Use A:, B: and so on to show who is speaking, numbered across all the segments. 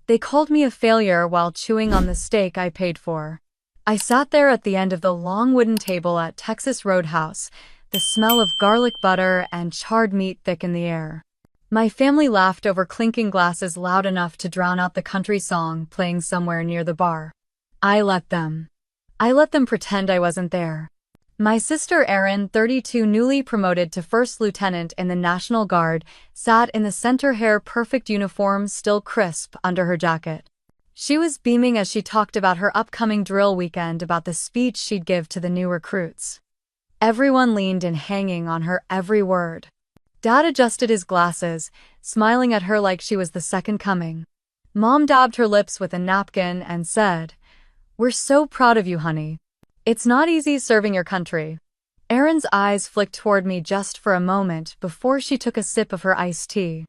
A: They called me a failure while chewing on the steak I paid for. I sat there at the end of the long wooden table at Texas Roadhouse, the smell of garlic butter and charred meat thick in the air. My family laughed over clinking glasses loud enough to drown out the country song playing somewhere near the bar. I let them. I let them pretend I wasn't there. My sister Erin, 32, newly promoted to first lieutenant in the National Guard, sat in the center hair-perfect uniform still crisp under her jacket. She was beaming as she talked about her upcoming drill weekend, about the speech she'd give to the new recruits. Everyone leaned in, hanging on her every word. Dad adjusted his glasses, smiling at her like she was the second coming. Mom dabbed her lips with a napkin and said, "We're so proud of you, honey. It's not easy serving your country." Erin's eyes flicked toward me just for a moment before she took a sip of her iced tea.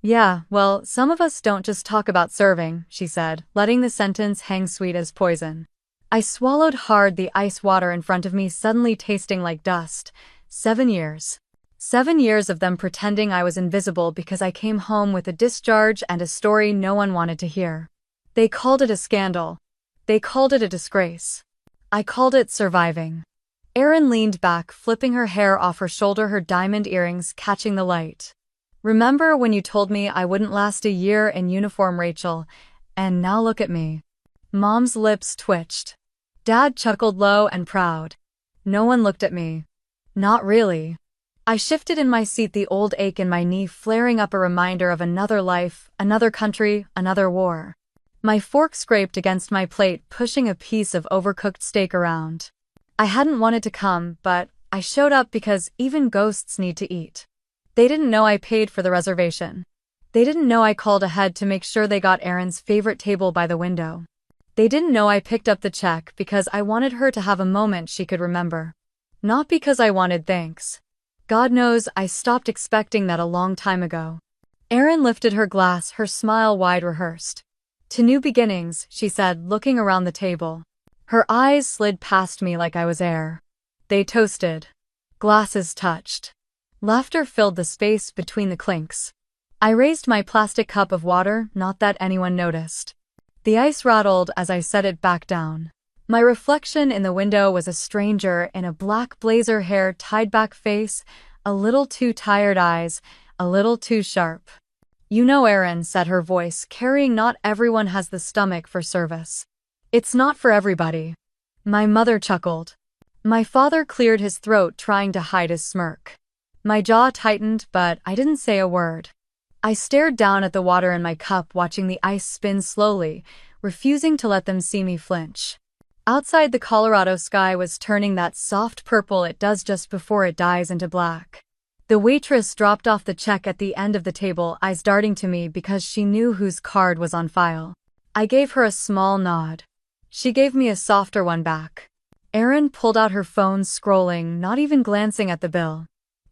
A: "Yeah, well, some of us don't just talk about serving," she said, letting the sentence hang sweet as poison. I swallowed hard, the ice water in front of me suddenly tasting like dust. 7 years. 7 years of them pretending I was invisible because I came home with a discharge and a story no one wanted to hear. They called it a scandal. They called it a disgrace. I called it surviving. Erin leaned back, flipping her hair off her shoulder, her diamond earrings catching the light. "Remember when you told me I wouldn't last a year in uniform, Rachel? And now look at me." Mom's lips twitched. Dad chuckled low and proud. No one looked at me. Not really. I shifted in my seat, the old ache in my knee flaring up, a reminder of another life, another country, another war. My fork scraped against my plate, pushing a piece of overcooked steak around. I hadn't wanted to come, but I showed up because even ghosts need to eat. They didn't know I paid for the reservation. They didn't know I called ahead to make sure they got Erin's favorite table by the window. They didn't know I picked up the check because I wanted her to have a moment she could remember. Not because I wanted thanks. God knows I stopped expecting that a long time ago. Erin lifted her glass, her smile wide, rehearsed. "To new beginnings," she said, looking around the table. Her eyes slid past me like I was air. They toasted. Glasses touched. Laughter filled the space between the clinks. I raised my plastic cup of water, not that anyone noticed. The ice rattled as I set it back down. My reflection in the window was a stranger in a black blazer, hair tied back, face a little too tired, eyes a little too sharp. "You know, Erin," said her voice carrying, "not everyone has the stomach for service. It's not for everybody." My mother chuckled. My father cleared his throat, trying to hide his smirk. My jaw tightened, but I didn't say a word. I stared down at the water in my cup, watching the ice spin slowly, refusing to let them see me flinch. Outside, the Colorado sky was turning that soft purple it does just before it dies into black. The waitress dropped off the check at the end of the table, eyes darting to me because she knew whose card was on file. I gave her a small nod. She gave me a softer one back. Erin pulled out her phone, scrolling, not even glancing at the bill.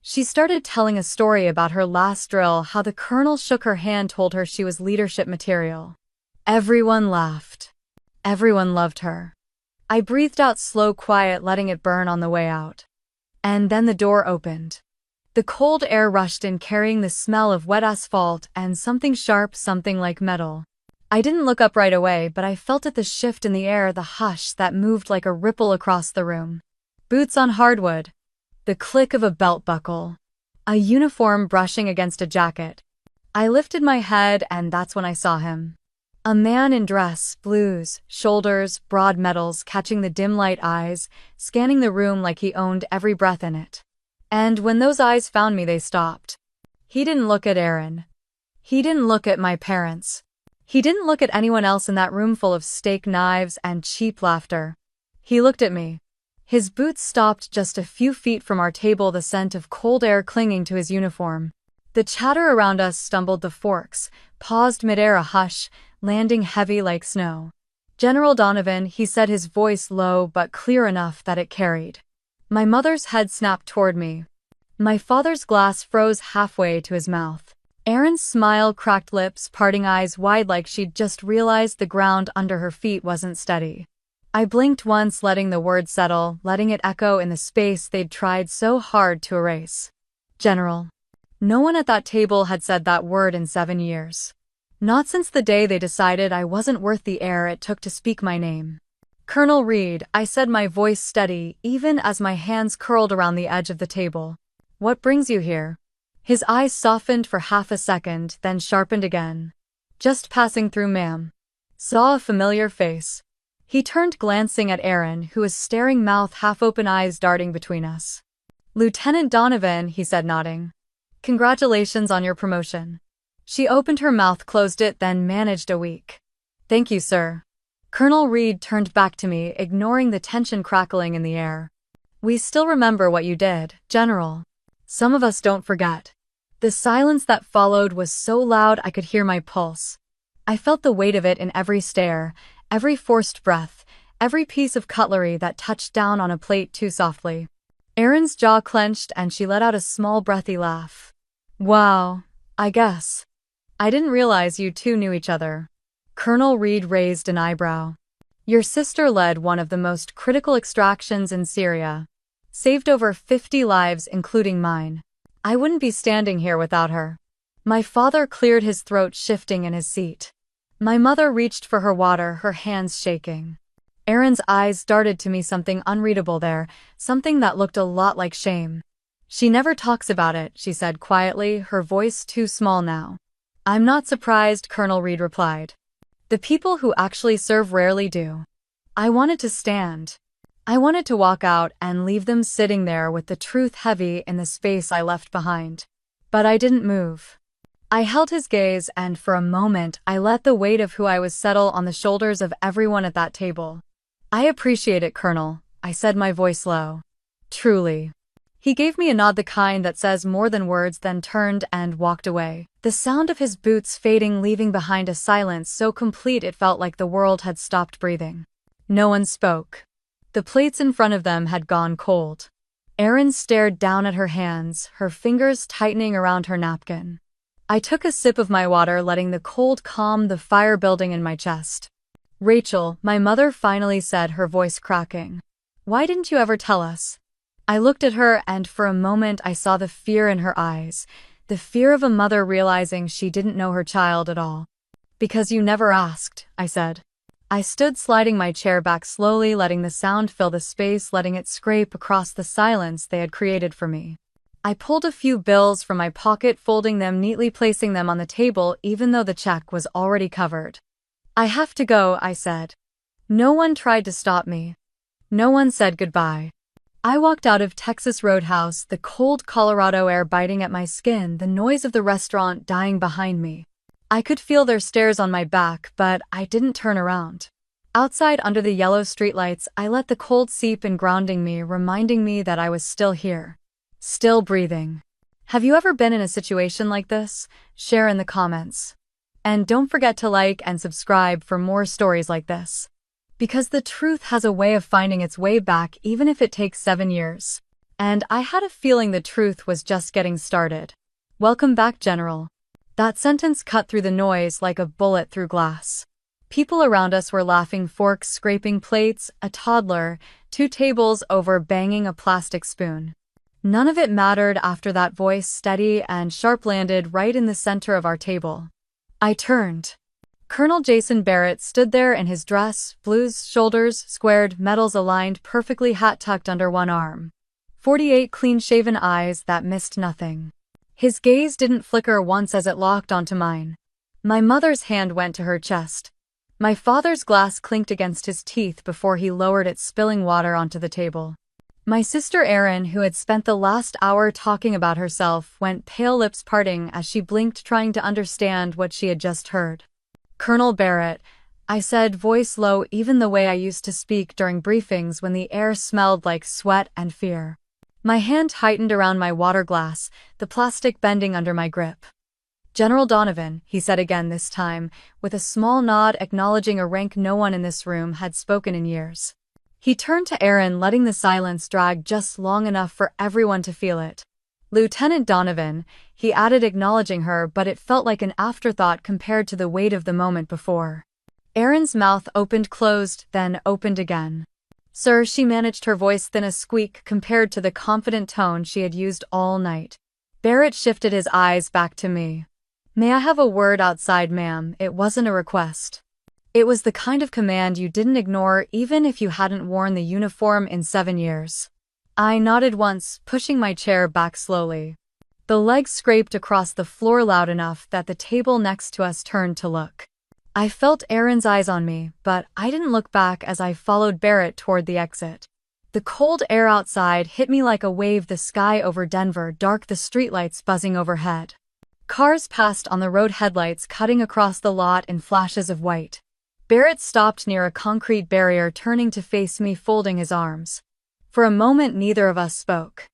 A: She started telling a story about her last drill, how the colonel shook her hand, told her she was leadership material. Everyone laughed. Everyone loved her. I breathed out slow, quiet, letting it burn on the way out. And then the door opened. The cold air rushed in, carrying the smell of wet asphalt and something sharp, something like metal. I didn't look up right away, but I felt it, the shift in the air, the hush that moved like a ripple across the room. Boots on hardwood. The click of a belt buckle. A uniform brushing against a jacket. I lifted my head, and that's when I saw him. A man in dress, blues, shoulders, broad medals, catching the dim light, eyes, scanning the room like he owned every breath in it. And when those eyes found me, they stopped. He didn't look at Erin. He didn't look at my parents. He didn't look at anyone else in that room full of steak knives and cheap laughter. He looked at me. His boots stopped just a few feet from our table, the scent of cold air clinging to his uniform. The chatter around us stumbled, the forks paused midair, a hush, landing heavy like snow. "General Donovan," he said, his voice low but clear enough that it carried. My mother's head snapped toward me. My father's glass froze halfway to his mouth. Erin's smile, cracked lips, parting eyes wide like she'd just realized the ground under her feet wasn't steady. I blinked once, letting the word settle, letting it echo in the space they'd tried so hard to erase. General. No one at that table had said that word in 7 years. Not since the day they decided I wasn't worth the air it took to speak my name. Colonel Reed, I said, my voice steady, even as my hands curled around the edge of the table. What brings you here? His eyes softened for half a second, then sharpened again. Just passing through, ma'am. Saw a familiar face. He turned, glancing at Erin, who was staring, mouth half open, eyes darting between us. Lieutenant Donovan, he said, nodding. Congratulations on your promotion. She opened her mouth, closed it, then managed a weak. Thank you, sir. Colonel Reed turned back to me, ignoring the tension crackling in the air. We still remember what you did, General. Some of us don't forget. The silence that followed was so loud I could hear my pulse. I felt the weight of it in every stare, every forced breath, every piece of cutlery that touched down on a plate too softly. Erin's jaw clenched and she let out a small breathy laugh. Wow, I guess. I didn't realize you two knew each other. Colonel Reed raised an eyebrow. Your sister led one of the most critical extractions in Syria. Saved over 50 lives, including mine. I wouldn't be standing here without her. My father cleared his throat, shifting in his seat. My mother reached for her water, her hands shaking. Erin's eyes darted to me, something unreadable there, something that looked a lot like shame. She never talks about it, she said quietly, her voice too small now. I'm not surprised, Colonel Reed replied. The people who actually serve rarely do. I wanted to stand. I wanted to walk out and leave them sitting there with the truth heavy in the space I left behind. But I didn't move. I held his gaze, and for a moment I let the weight of who I was settle on the shoulders of everyone at that table. I appreciate it, Colonel, I said, my voice low. Truly. He gave me a nod, the kind that says more than words, then turned and walked away. The sound of his boots fading, leaving behind a silence so complete it felt like the world had stopped breathing. No one spoke. The plates in front of them had gone cold. Erin stared down at her hands, her fingers tightening around her napkin. I took a sip of my water, letting the cold calm the fire building in my chest. Rachel, my mother finally said, her voice cracking. Why didn't you ever tell us? I looked at her, and for a moment I saw the fear in her eyes, the fear of a mother realizing she didn't know her child at all. Because you never asked, I said. I stood, sliding my chair back slowly, letting the sound fill the space, letting it scrape across the silence they had created for me. I pulled a few bills from my pocket, folding them neatly, placing them on the table even though the check was already covered. I have to go, I said. No one tried to stop me. No one said goodbye. I walked out of Texas Roadhouse, the cold Colorado air biting at my skin, the noise of the restaurant dying behind me. I could feel their stares on my back, but I didn't turn around. Outside, under the yellow streetlights, I let the cold seep in, grounding me, reminding me that I was still here. Still breathing. Have you ever been in a situation like this? Share in the comments. And don't forget to like and subscribe for more stories like this. Because the truth has a way of finding its way back, even if it takes 7 years. And I had a feeling the truth was just getting started. Welcome back, General. That sentence cut through the noise like a bullet through glass. People around us were laughing, forks scraping plates, a toddler, 2 tables over, banging a plastic spoon. None of it mattered after that voice, steady and sharp, landed right in the center of our table. I turned. Colonel Jason Barrett stood there in his dress, blues, shoulders squared, medals aligned perfectly, hat tucked under one arm. 48 clean-shaven eyes that missed nothing. His gaze didn't flicker once as it locked onto mine. My mother's hand went to her chest. My father's glass clinked against his teeth before he lowered it, spilling water onto the table. My sister Erin, who had spent the last hour talking about herself, went pale, lips parting as she blinked, trying to understand what she had just heard. Colonel Barrett, I said, voice low, even the way I used to speak during briefings when the air smelled like sweat and fear. My hand tightened around my water glass, the plastic bending under my grip. General Donovan, he said again, this time, with a small nod acknowledging a rank no one in this room had spoken in years. He turned to Erin, letting the silence drag just long enough for everyone to feel it. Lieutenant Donovan, he added, acknowledging her, but it felt like an afterthought compared to the weight of the moment before. Erin's mouth opened, closed, then opened again. Sir, she managed, her voice thin, a squeak compared to the confident tone she had used all night. Barrett shifted his eyes back to me. May I have a word outside, ma'am? It wasn't a request. It was the kind of command you didn't ignore even if you hadn't worn the uniform in 7 years. I nodded once, pushing my chair back slowly. The legs scraped across the floor loud enough that the table next to us turned to look. I felt Aaron's eyes on me, but I didn't look back as I followed Barrett toward the exit. The cold air outside hit me like a wave, the sky over Denver dark, the streetlights buzzing overhead. Cars passed on the road, headlights cutting across the lot in flashes of white. Barrett stopped near a concrete barrier, turning to face me, folding his arms. For a moment, neither of us spoke.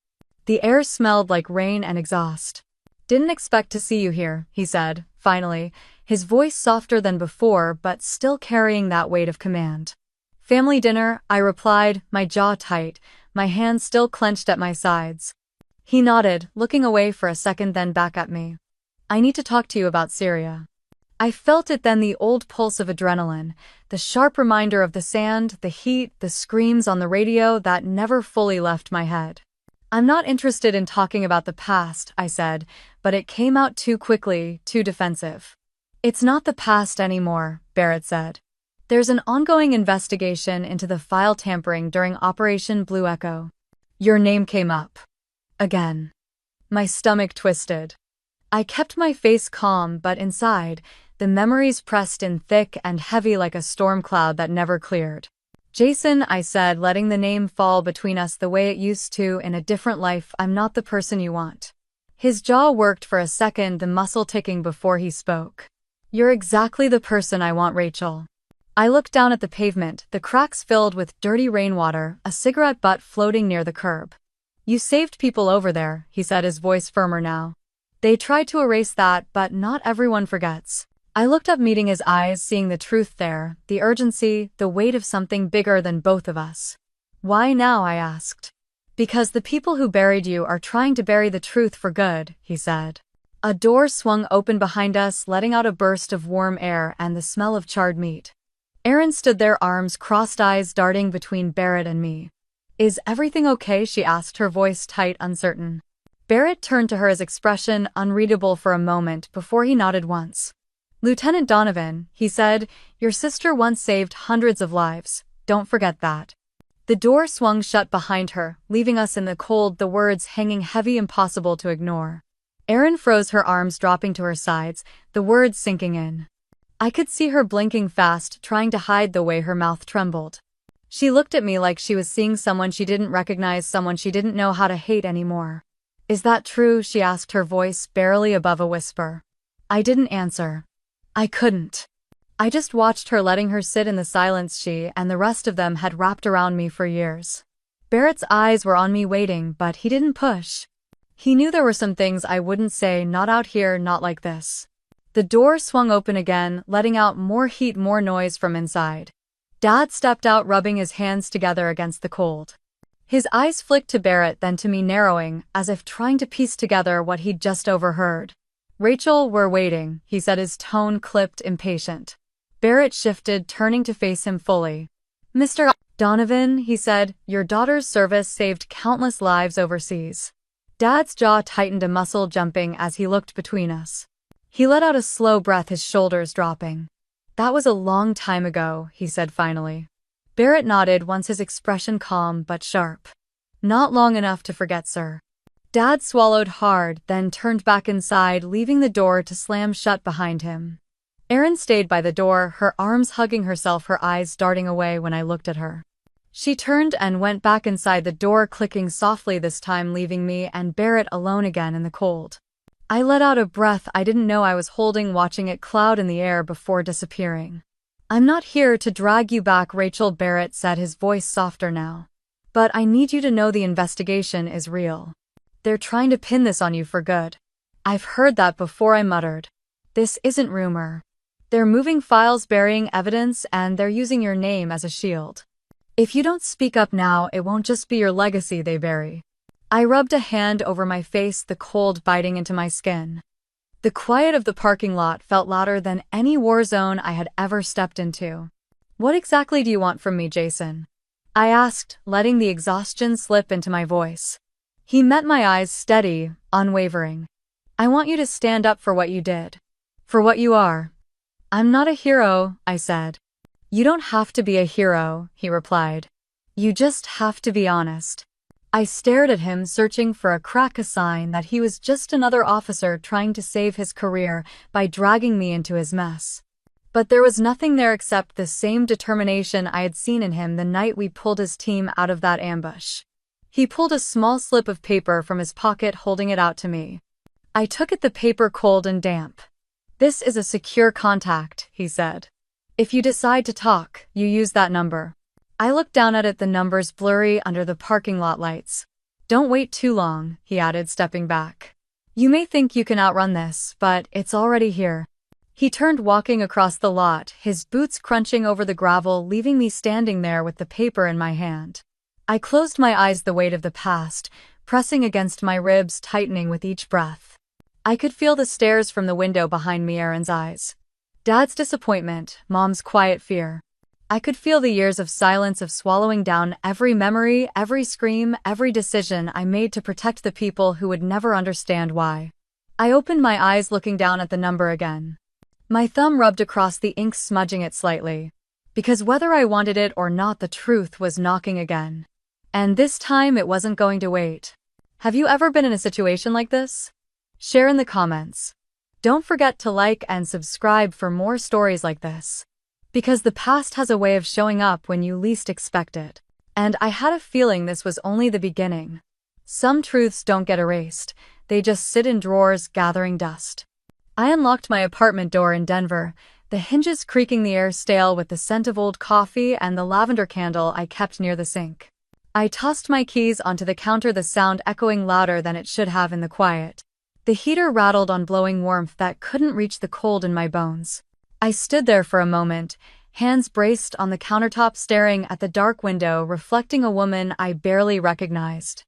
A: The air smelled like rain and exhaust. "Didn't expect to see you here," he said, finally, his voice softer than before but still carrying that weight of command. "Family dinner," I replied, my jaw tight, my hands still clenched at my sides. He nodded, looking away for a second, then back at me. "I need to talk to you about Syria." I felt it then, the old pulse of adrenaline, the sharp reminder of the sand, the heat, the screams on the radio that never fully left my head. "I'm not interested in talking about the past," I said, but it came out too quickly, too defensive. "It's not the past anymore," Barrett said. "There's an ongoing investigation into the file tampering during Operation Blue Echo. Your name came up. Again." My stomach twisted. I kept my face calm, but inside, the memories pressed in thick and heavy like a storm cloud that never cleared. "Jason," I said, letting the name fall between us the way it used to in a different life, "I'm not the person you want." His jaw worked for a second, the muscle ticking before he spoke. "You're exactly the person I want, Rachel." I looked down at the pavement, the cracks filled with dirty rainwater, a cigarette butt floating near the curb. "You saved people over there," he said, his voice firmer now. "They tried to erase that, but not everyone forgets." I looked up, meeting his eyes, seeing the truth there, the urgency, the weight of something bigger than both of us. "Why now?" I asked. "Because the people who buried you are trying to bury the truth for good," he said. A door swung open behind us, letting out a burst of warm air and the smell of charred meat. Erin stood there, arms crossed, eyes darting between Barrett and me. "Is everything okay?" she asked, her voice tight, uncertain. Barrett turned to her, his expression unreadable for a moment before he nodded once. "Lieutenant Donovan," he said, "your sister once saved hundreds of lives. Don't forget that." The door swung shut behind her, leaving us in the cold, the words hanging heavy, impossible to ignore. Erin froze, her arms dropping to her sides, the words sinking in. I could see her blinking fast, trying to hide the way her mouth trembled. She looked at me like she was seeing someone she didn't recognize, someone she didn't know how to hate anymore. "Is that true?" she asked, her voice barely above a whisper. I didn't answer. I couldn't. I just watched her, letting her sit in the silence she and the rest of them had wrapped around me for years. Barrett's eyes were on me, waiting, but he didn't push. He knew there were some things I wouldn't say, not out here, not like this. The door swung open again, letting out more heat, more noise from inside. Dad stepped out, rubbing his hands together against the cold. His eyes flicked to Barrett, then to me, narrowing, as if trying to piece together what he'd just overheard. "Rachel, we're waiting," he said, his tone clipped, impatient. Barrett shifted, turning to face him fully. "Mr. Donovan," he said, "your daughter's service saved countless lives overseas." Dad's jaw tightened, a muscle jumping as he looked between us. He let out a slow breath, his shoulders dropping. "That was a long time ago," he said finally. Barrett nodded, once his expression calm but sharp. "Not long enough to forget, sir." Dad swallowed hard, then turned back inside, leaving the door to slam shut behind him. Erin stayed by the door, her arms hugging herself, her eyes darting away when I looked at her. She turned and went back inside, the door clicking softly this time, leaving me and Barrett alone again in the cold. I let out a breath I didn't know I was holding, watching it cloud in the air before disappearing. "I'm not here to drag you back, Rachel," Barrett said, his voice softer now. "But I need you to know the investigation is real. They're trying to pin this on you for good." "I've heard that before," I muttered. "This isn't rumor. They're moving files, burying evidence, and they're using your name as a shield. If you don't speak up now, it won't just be your legacy they bury." I rubbed a hand over my face, the cold biting into my skin. The quiet of the parking lot felt louder than any war zone I had ever stepped into. "What exactly do you want from me, Jason?" I asked, letting the exhaustion slip into my voice. He met my eyes, steady, unwavering. "I want you to stand up for what you did. For what you are. I'm not a hero, I said. You don't have to be a hero, he replied. You just have to be honest. I stared at him, searching for a crack, a sign that he was just another officer trying to save his career by dragging me into his mess. But there was nothing there except the same determination I had seen in him the night we pulled his team out of that ambush. He pulled a small slip of paper from his pocket, holding it out to me. I took it, the paper cold and damp. This is a secure contact, he said. If you decide to talk, you use that number. I looked down at it, the numbers blurry under the parking lot lights. Don't wait too long, he added, stepping back. You may think you can outrun this, but it's already here. He turned, walking across the lot, his boots crunching over the gravel, leaving me standing there with the paper in my hand. I closed my eyes, the weight of the past pressing against my ribs, tightening with each breath. I could feel the stares from the window behind me, Aaron's eyes. Dad's disappointment, Mom's quiet fear. I could feel the years of silence, of swallowing down every memory, every scream, every decision I made to protect the people who would never understand why. I opened my eyes, looking down at the number again. My thumb rubbed across the ink, smudging it slightly. Because whether I wanted it or not, the truth was knocking again. And this time it wasn't going to wait. Have you ever been in a situation like this? Share in the comments. Don't forget to like and subscribe for more stories like this. Because the past has a way of showing up when you least expect it. And I had a feeling this was only the beginning. Some truths don't get erased, they just sit in drawers, gathering dust. I unlocked my apartment door in Denver, the hinges creaking, the air stale with the scent of old coffee and the lavender candle I kept near the sink. I tossed my keys onto the counter, the sound echoing louder than it should have in the quiet. The heater rattled on, blowing warmth that couldn't reach the cold in my bones. I stood there for a moment, hands braced on the countertop, staring at the dark window reflecting a woman I barely recognized.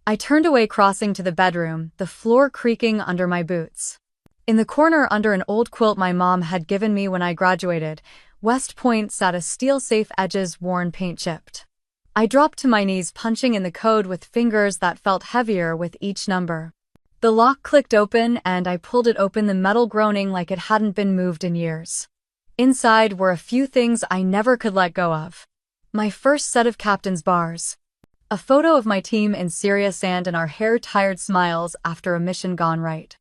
A: I turned away, crossing to the bedroom, the floor creaking under my boots. In the corner, under an old quilt my mom had given me when I graduated, West Point, sat a steel safe, edges worn, paint chipped. I dropped to my knees, punching in the code with fingers that felt heavier with each number. The lock clicked open and I pulled it open, the metal groaning like it hadn't been moved in years. Inside were a few things I never could let go of. My first set of captain's bars. A photo of my team in Syria, sand and our hair-tired smiles after a mission gone right.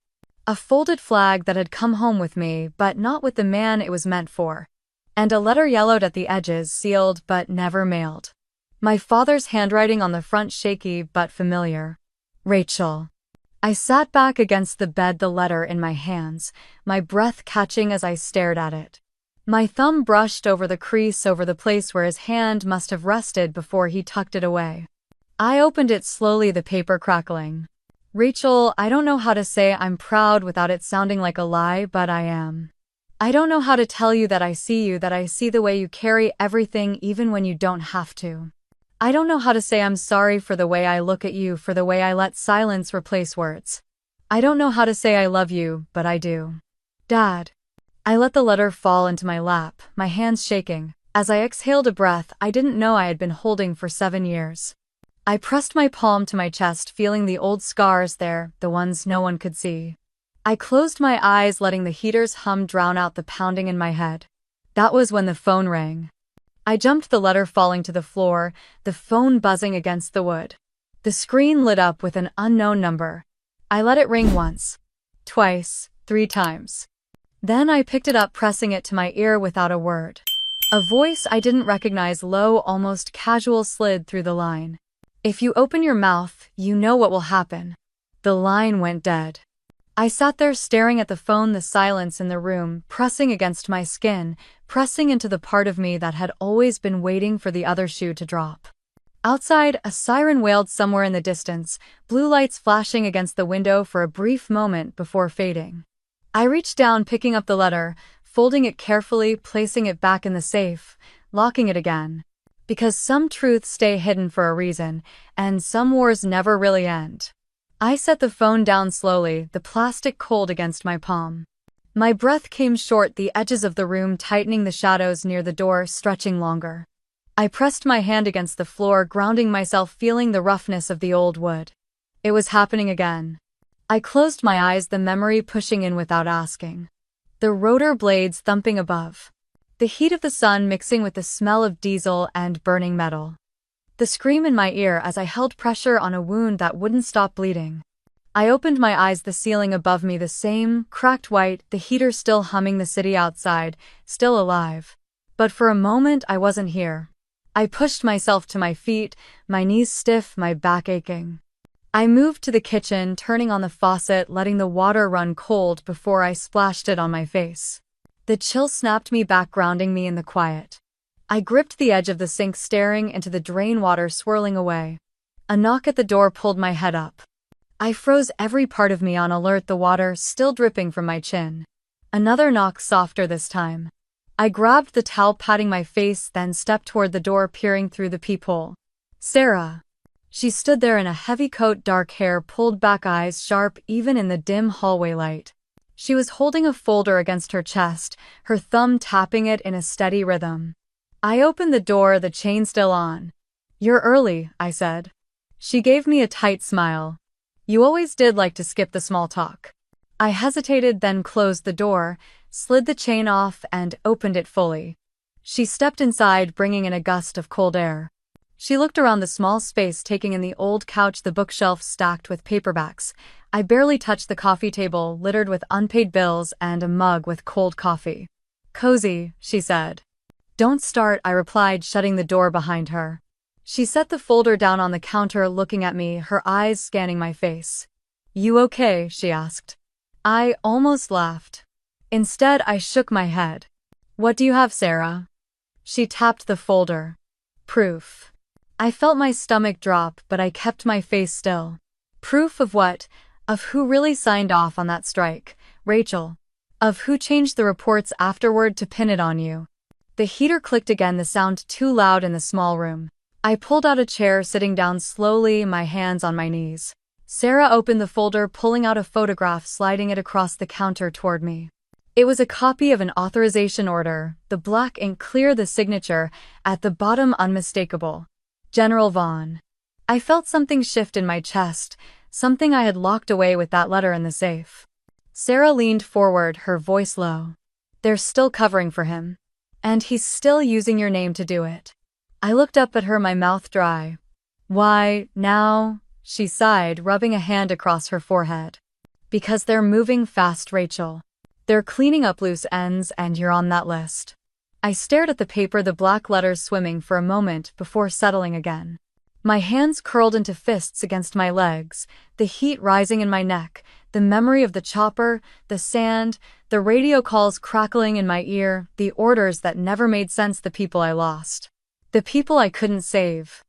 A: A folded flag that had come home with me, but not with the man it was meant for. And a letter yellowed at the edges, sealed but never mailed. My father's handwriting on the front, shaky but familiar. Rachel. I sat back against the bed, the letter in my hands, my breath catching as I stared at it. My thumb brushed over the crease, over the place where his hand must have rested before he tucked it away. I opened it slowly, the paper crackling. Rachel, I don't know how to say I'm proud without it sounding like a lie, but I am. I don't know how to tell you, that I see the way you carry everything even when you don't have to. I don't know how to say I'm sorry for the way I look at you, for the way I let silence replace words. I don't know how to say I love you, but I do. Dad. I let the letter fall into my lap, my hands shaking, as I exhaled a breath I didn't know I had been holding for 7 years. I pressed my palm to my chest, feeling the old scars there, the ones no one could see. I closed my eyes, letting the heater's hum drown out the pounding in my head. That was when the phone rang. I jumped, the letter falling to the floor, the phone buzzing against the wood. The screen lit up with an unknown number. I let it ring once, twice, 3 times. Then I picked it up, pressing it to my ear without a word. A voice I didn't recognize, low, almost casual, slid through the line. If you open your mouth, you know what will happen. The line went dead. I sat there staring at the phone, the silence in the room pressing against my skin, pressing into the part of me that had always been waiting for the other shoe to drop. Outside, a siren wailed somewhere in the distance, blue lights flashing against the window for a brief moment before fading. I reached down, picking up the letter, folding it carefully, placing it back in the safe, locking it again. Because some truths stay hidden for a reason, and some wars never really end. I set the phone down slowly, the plastic cold against my palm. My breath came short, the edges of the room tightening, the shadows near the door stretching longer. I pressed my hand against the floor, grounding myself, feeling the roughness of the old wood. It was happening again. I closed my eyes, the memory pushing in without asking. the rotor blades thumping above. The heat of the sun mixing with the smell of diesel and burning metal. The scream in my ear as I held pressure on a wound that wouldn't stop bleeding. I opened my eyes, the ceiling above me the same, cracked white, the heater still humming, the city outside, still alive. But for a moment I wasn't here. I pushed myself to my feet, my knees stiff, my back aching. I moved to the kitchen, turning on the faucet, letting the water run cold before I splashed it on my face. The chill snapped me back, grounding me in the quiet. I gripped the edge of the sink, staring into the drain water swirling away. A knock at the door pulled my head up. I froze, every part of me on alert, the water still dripping from my chin. Another knock, softer this time. I grabbed the towel, patting my face, then stepped toward the door, peering through the peephole. Sarah. She stood there in a heavy coat, dark hair pulled back, eyes sharp even in the dim hallway light. She was holding a folder against her chest, her thumb tapping it in a steady rhythm. I opened the door, the chain still on. "You're early," I said. She gave me a tight smile. "You always did like to skip the small talk." I hesitated, then closed the door, slid the chain off, and opened it fully. She stepped inside, bringing in a gust of cold air. She looked around the small space, taking in the old couch, the bookshelf stacked with paperbacks. I barely touched the coffee table, littered with unpaid bills, and a mug with cold coffee. "Cozy," she said. "Don't start," I replied, shutting the door behind her. She set the folder down on the counter, looking at me, her eyes scanning my face. "You okay?" she asked. I almost laughed. Instead, I shook my head. "What do you have, Sarah?" She tapped the folder. "Proof." I felt my stomach drop, but I kept my face still. "Proof of what?" "Of who really signed off on that strike, Rachel. Of who changed the reports afterward to pin it on you." The heater clicked again, the sound too loud in the small room. I pulled out a chair, sitting down slowly, my hands on my knees. Sarah opened the folder, pulling out a photograph, sliding it across the counter toward me. It was a copy of an authorization order, the black ink clear, the signature, at the bottom unmistakable. General Vaughn. I felt something shift in my chest, something I had locked away with that letter in the safe. Sarah leaned forward, her voice low. "They're still covering for him. And he's still using your name to do it." I looked up at her, my mouth dry. "Why, now?" she sighed, rubbing a hand across her forehead. "Because they're moving fast, Rachel. They're cleaning up loose ends, and you're on that list." I stared at the paper, the black letters swimming for a moment before settling again. My hands curled into fists against my legs, the heat rising in my neck, the memory of the chopper, the sand, the radio calls crackling in my ear, the orders that never made sense, the people I lost. The people I couldn't save.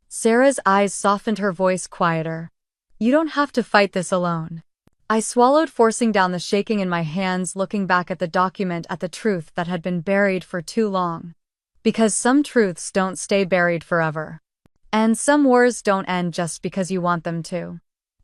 A: Sarah's eyes softened, her voice quieter. "You don't have to fight this alone." I swallowed, forcing down the shaking in my hands, looking back at the document, at the truth that had been buried for too long. Because some truths don't stay buried forever. And some wars don't end just because you want them to.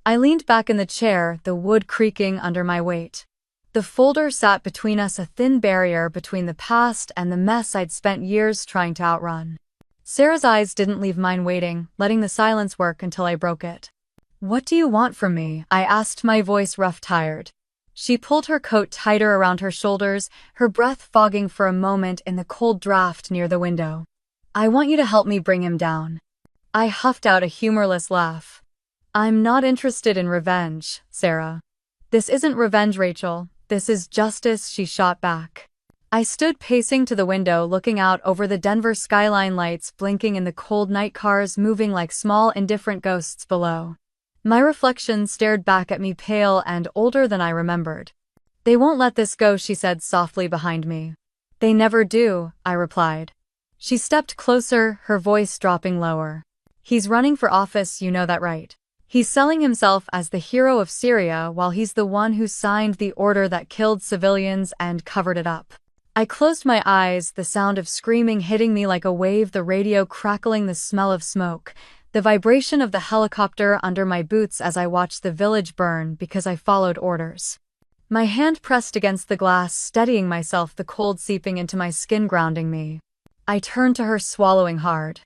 A: I leaned back in the chair, the wood creaking under my weight. The folder sat between us, a thin barrier between the past and the mess I'd spent years trying to outrun. Sarah's eyes didn't leave mine, waiting, letting the silence work until I broke it. "What do you want from me?" I asked, my voice rough, tired. She pulled her coat tighter around her shoulders, her breath fogging for a moment in the cold draft near the window. "I want you to help me bring him down." I huffed out a humorless laugh. "I'm not interested in revenge, Sarah." "This isn't revenge, Rachel. This is justice," she shot back. I stood pacing to the window, looking out over the Denver skyline, lights blinking in the cold night, cars moving like small indifferent ghosts below. My reflection stared back at me, pale and older than I remembered. "They won't let this go," she said softly behind me. "They never do," I replied. She stepped closer, her voice dropping lower. "He's running for office, you know that, right? He's selling himself as the hero of Syria while he's the one who signed the order that killed civilians and covered it up." I closed my eyes, the sound of screaming hitting me like a wave, the radio crackling, the smell of smoke, the vibration of the helicopter under my boots as I watched the village burn because I followed orders. My hand pressed against the glass, steadying myself, the cold seeping into my skin, grounding me. I turned to her, swallowing hard.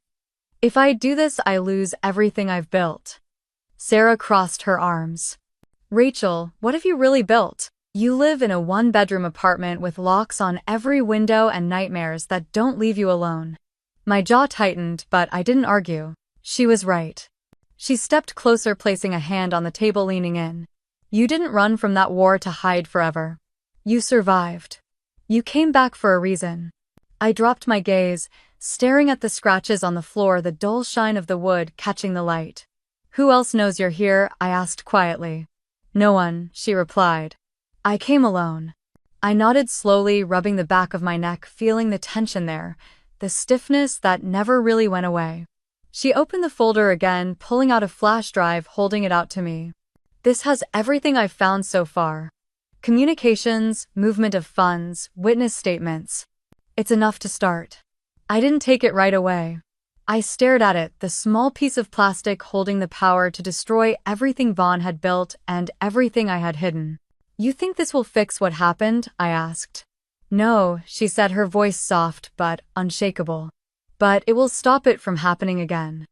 A: "If I do this, I lose everything I've built." Sarah crossed her arms. "Rachel, what have you really built? You live in a one-bedroom apartment with locks on every window and nightmares that don't leave you alone. My jaw tightened, but I didn't argue. She was right. She stepped closer, placing a hand on the table, leaning in. You didn't run from that war to hide forever. You survived. You came back for a reason. I dropped my gaze, staring at the scratches on the floor, the dull shine of the wood catching the light. Who else knows you're here? I asked quietly. No one, she replied. I came alone. I nodded slowly, rubbing the back of my neck, feeling the tension there, the stiffness that never really went away. She opened the folder again, pulling out a flash drive, holding it out to me. This has everything I've found so far. Communications, movement of funds, witness statements. It's enough to start. I didn't take it right away. I stared at it, the small piece of plastic holding the power to destroy everything Vaughn had built and everything I had hidden. You think this will fix what happened? I asked. No, she said, her voice soft but unshakable. But it will stop it from happening again.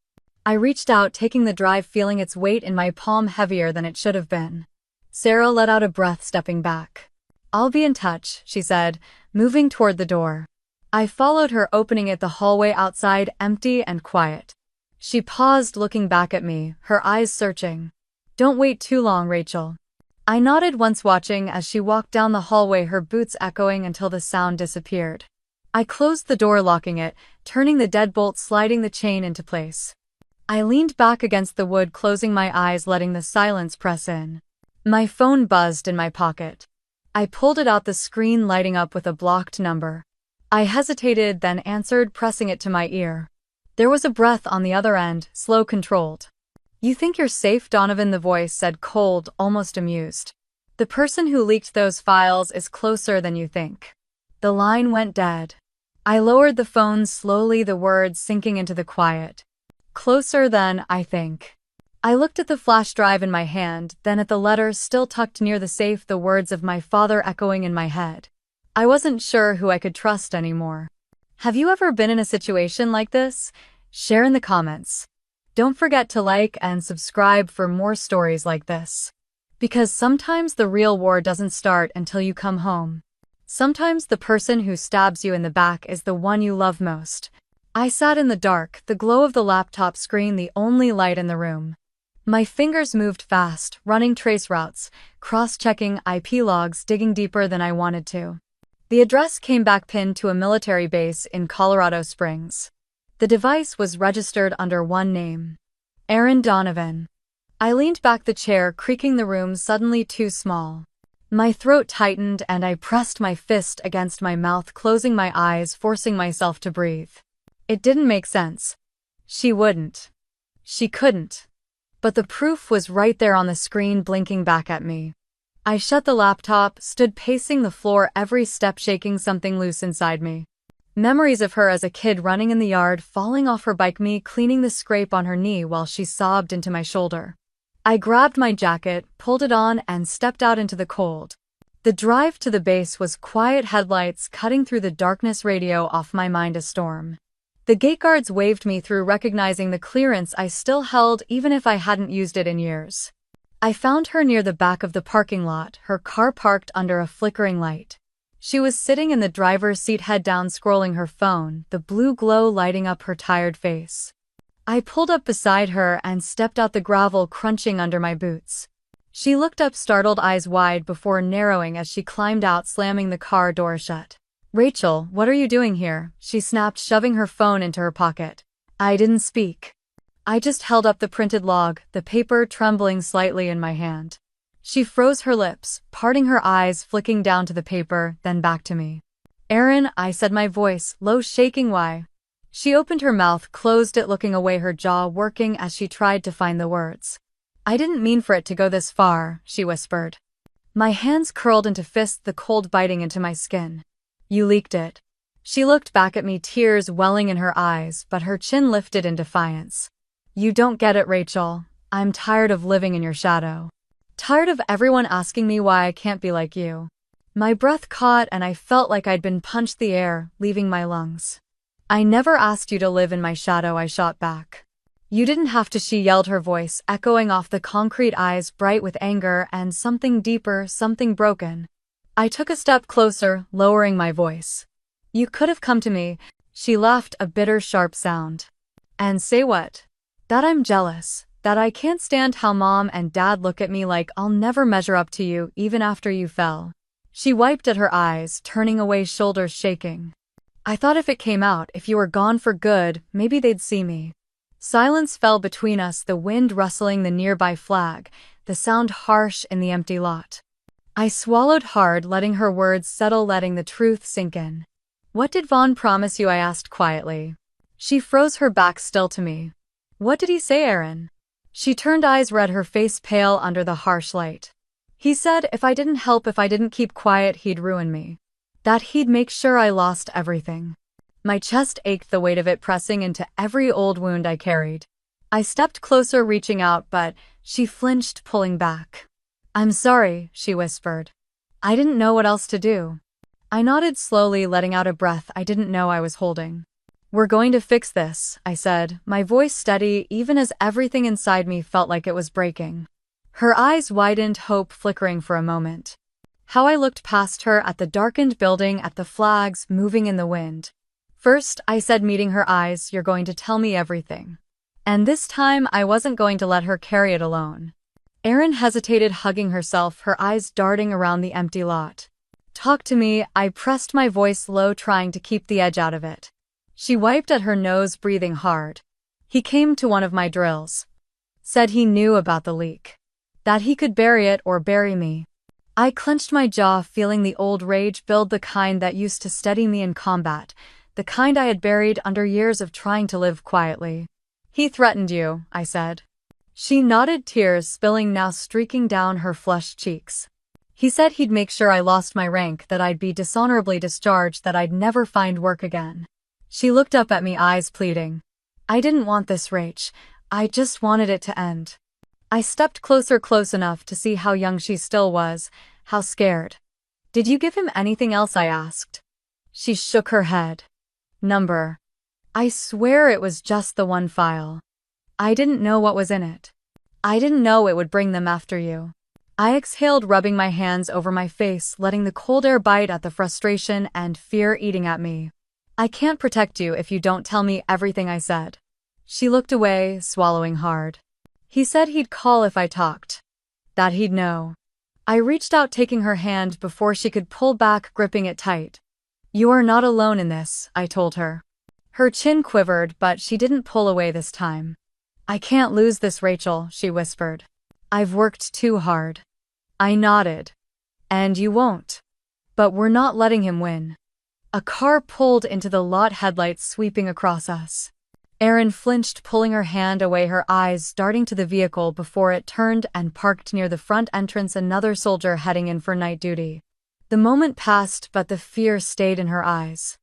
A: I reached out, taking the drive, feeling its weight in my palm, heavier than it should have been. Sarah let out a breath, stepping back. I'll be in touch, she said, moving toward the door. I followed her, opening it, the hallway outside, empty and quiet. She paused, looking back at me, her eyes searching. Don't wait too long, Rachel. I nodded, once watching as she walked down the hallway, her boots echoing until the sound disappeared. I closed the door, locking it, turning the deadbolt, sliding the chain into place. I leaned back against the wood, closing my eyes, letting the silence press in. My phone buzzed in my pocket. I pulled it out, the screen lighting up with a blocked number. I hesitated, then answered, pressing it to my ear. There was a breath on the other end, slow, controlled. You think you're safe, Donovan, the voice said, cold, almost amused. The person who leaked those files is closer than you think. The line went dead. I lowered the phone slowly, the words sinking into the quiet. Closer than I think. I looked at the flash drive in my hand, then at the letters still tucked near the safe, the words of my father echoing in my head. I wasn't sure who I could trust anymore. Have you ever been in a situation like this? Share in the comments. Don't forget to like and subscribe for more stories like this. Because sometimes the real war doesn't start until you come home. Sometimes the person who stabs you in the back is the one you love most. I sat in the dark, the glow of the laptop screen the only light in the room. My fingers moved fast, running trace routes, cross-checking IP logs, digging deeper than I wanted to. The address came back, pinned to a military base in Colorado Springs. The device was registered under one name. Aaron Donovan. I leaned back, the chair creaking, the room suddenly too small. My throat tightened and I pressed my fist against my mouth, closing my eyes, forcing myself to breathe. It didn't make sense. She wouldn't. She couldn't. But the proof was right there on the screen, blinking back at me. I shut the laptop, stood pacing the floor, every step shaking, something loose inside me. Memories of her as a kid, running in the yard, falling off her bike, me cleaning the scrape on her knee while she sobbed into my shoulder. I grabbed my jacket, pulled it on, and stepped out into the cold. The drive to the base was quiet, headlights cutting through the darkness, radio off, my mind a storm. The gate guards waved me through, recognizing the clearance I still held even if I hadn't used it in years. I found her near the back of the parking lot, her car parked under a flickering light. She was sitting in the driver's seat, head down, scrolling her phone, the blue glow lighting up her tired face. I pulled up beside her and stepped out, the gravel crunching under my boots. She looked up, startled, eyes wide before narrowing as she climbed out, slamming the car door shut. Rachel, what are you doing here? She snapped, shoving her phone into her pocket. I didn't speak. I just held up the printed log, the paper trembling slightly in my hand. She froze her lips, parting her eyes, flicking down to the paper, then back to me. Aaron, I said, my voice low, shaking. Why? She opened her mouth, closed it, looking away, her jaw working as she tried to find the words. I didn't mean for it to go this far, she whispered. My hands curled into fists, the cold biting into my skin. You leaked it. She looked back at me, tears welling in her eyes, but her chin lifted in defiance. You don't get it, Rachel. I'm tired of living in your shadow. Tired of everyone asking me why I can't be like you. My breath caught and I felt like I'd been punched, the air leaving my lungs. I never asked you to live in my shadow, I shot back. You didn't have to, she yelled, her voice echoing off the concrete, eyes bright with anger and something deeper, something broken. I took a step closer, lowering my voice. You could have come to me. She laughed, a bitter, sharp sound. And say what? That I'm jealous. That I can't stand how Mom and Dad look at me like I'll never measure up to you, even after you fell. She wiped at her eyes, turning away, shoulders shaking. I thought if it came out, if you were gone for good, maybe they'd see me. Silence fell between us, the wind rustling the nearby flag, the sound harsh in the empty lot. I swallowed hard, letting her words settle, letting the truth sink in. What did Vaughn promise you? I asked quietly. She froze, her back still to me. What did he say, Aaron? She turned, eyes red, her face pale under the harsh light. He said if I didn't help, if I didn't keep quiet, he'd ruin me. That he'd make sure I lost everything. My chest ached, the weight of it pressing into every old wound I carried. I stepped closer, reaching out, but she flinched, pulling back. I'm sorry, she whispered. I didn't know what else to do. I nodded slowly, letting out a breath I didn't know I was holding. We're going to fix this, I said, my voice steady even as everything inside me felt like it was breaking. Her eyes widened, hope flickering for a moment. How I looked past her at the darkened building, at the flags moving in the wind. First, I said, meeting her eyes, you're going to tell me everything. And this time, I wasn't going to let her carry it alone. Erin hesitated, hugging herself, her eyes darting around the empty lot. Talk to me, I pressed, my voice low, trying to keep the edge out of it. She wiped at her nose, breathing hard. He came to one of my drills. Said he knew about the leak. That he could bury it or bury me. I clenched my jaw, feeling the old rage build, the kind that used to steady me in combat, the kind I had buried under years of trying to live quietly. He threatened you, I said. She nodded, tears spilling now streaking down her flushed cheeks. He said he'd make sure I lost my rank, that I'd be dishonorably discharged, that I'd never find work again. She looked up at me, eyes pleading. I didn't want this, Rach. I just wanted it to end. I stepped closer, close enough to see how young she still was, how scared. Did you give him anything else? I asked. She shook her head. Number. I swear it was just the one file. I didn't know what was in it. I didn't know it would bring them after you. I exhaled, rubbing my hands over my face, letting the cold air bite at the frustration and fear eating at me. I can't protect you if you don't tell me everything, I said. She looked away, swallowing hard. He said he'd call if I talked. That he'd know. I reached out, taking her hand before she could pull back, gripping it tight. You are not alone in this, I told her. Her chin quivered, but she didn't pull away this time. I can't lose this, Rachel, she whispered. I've worked too hard. I nodded. And you won't. But we're not letting him win. A car pulled into the lot, headlights sweeping across us. Erin flinched, pulling her hand away, her eyes darting to the vehicle before it turned and parked near the front entrance, another soldier heading in for night duty. The moment passed, but the fear stayed in her eyes.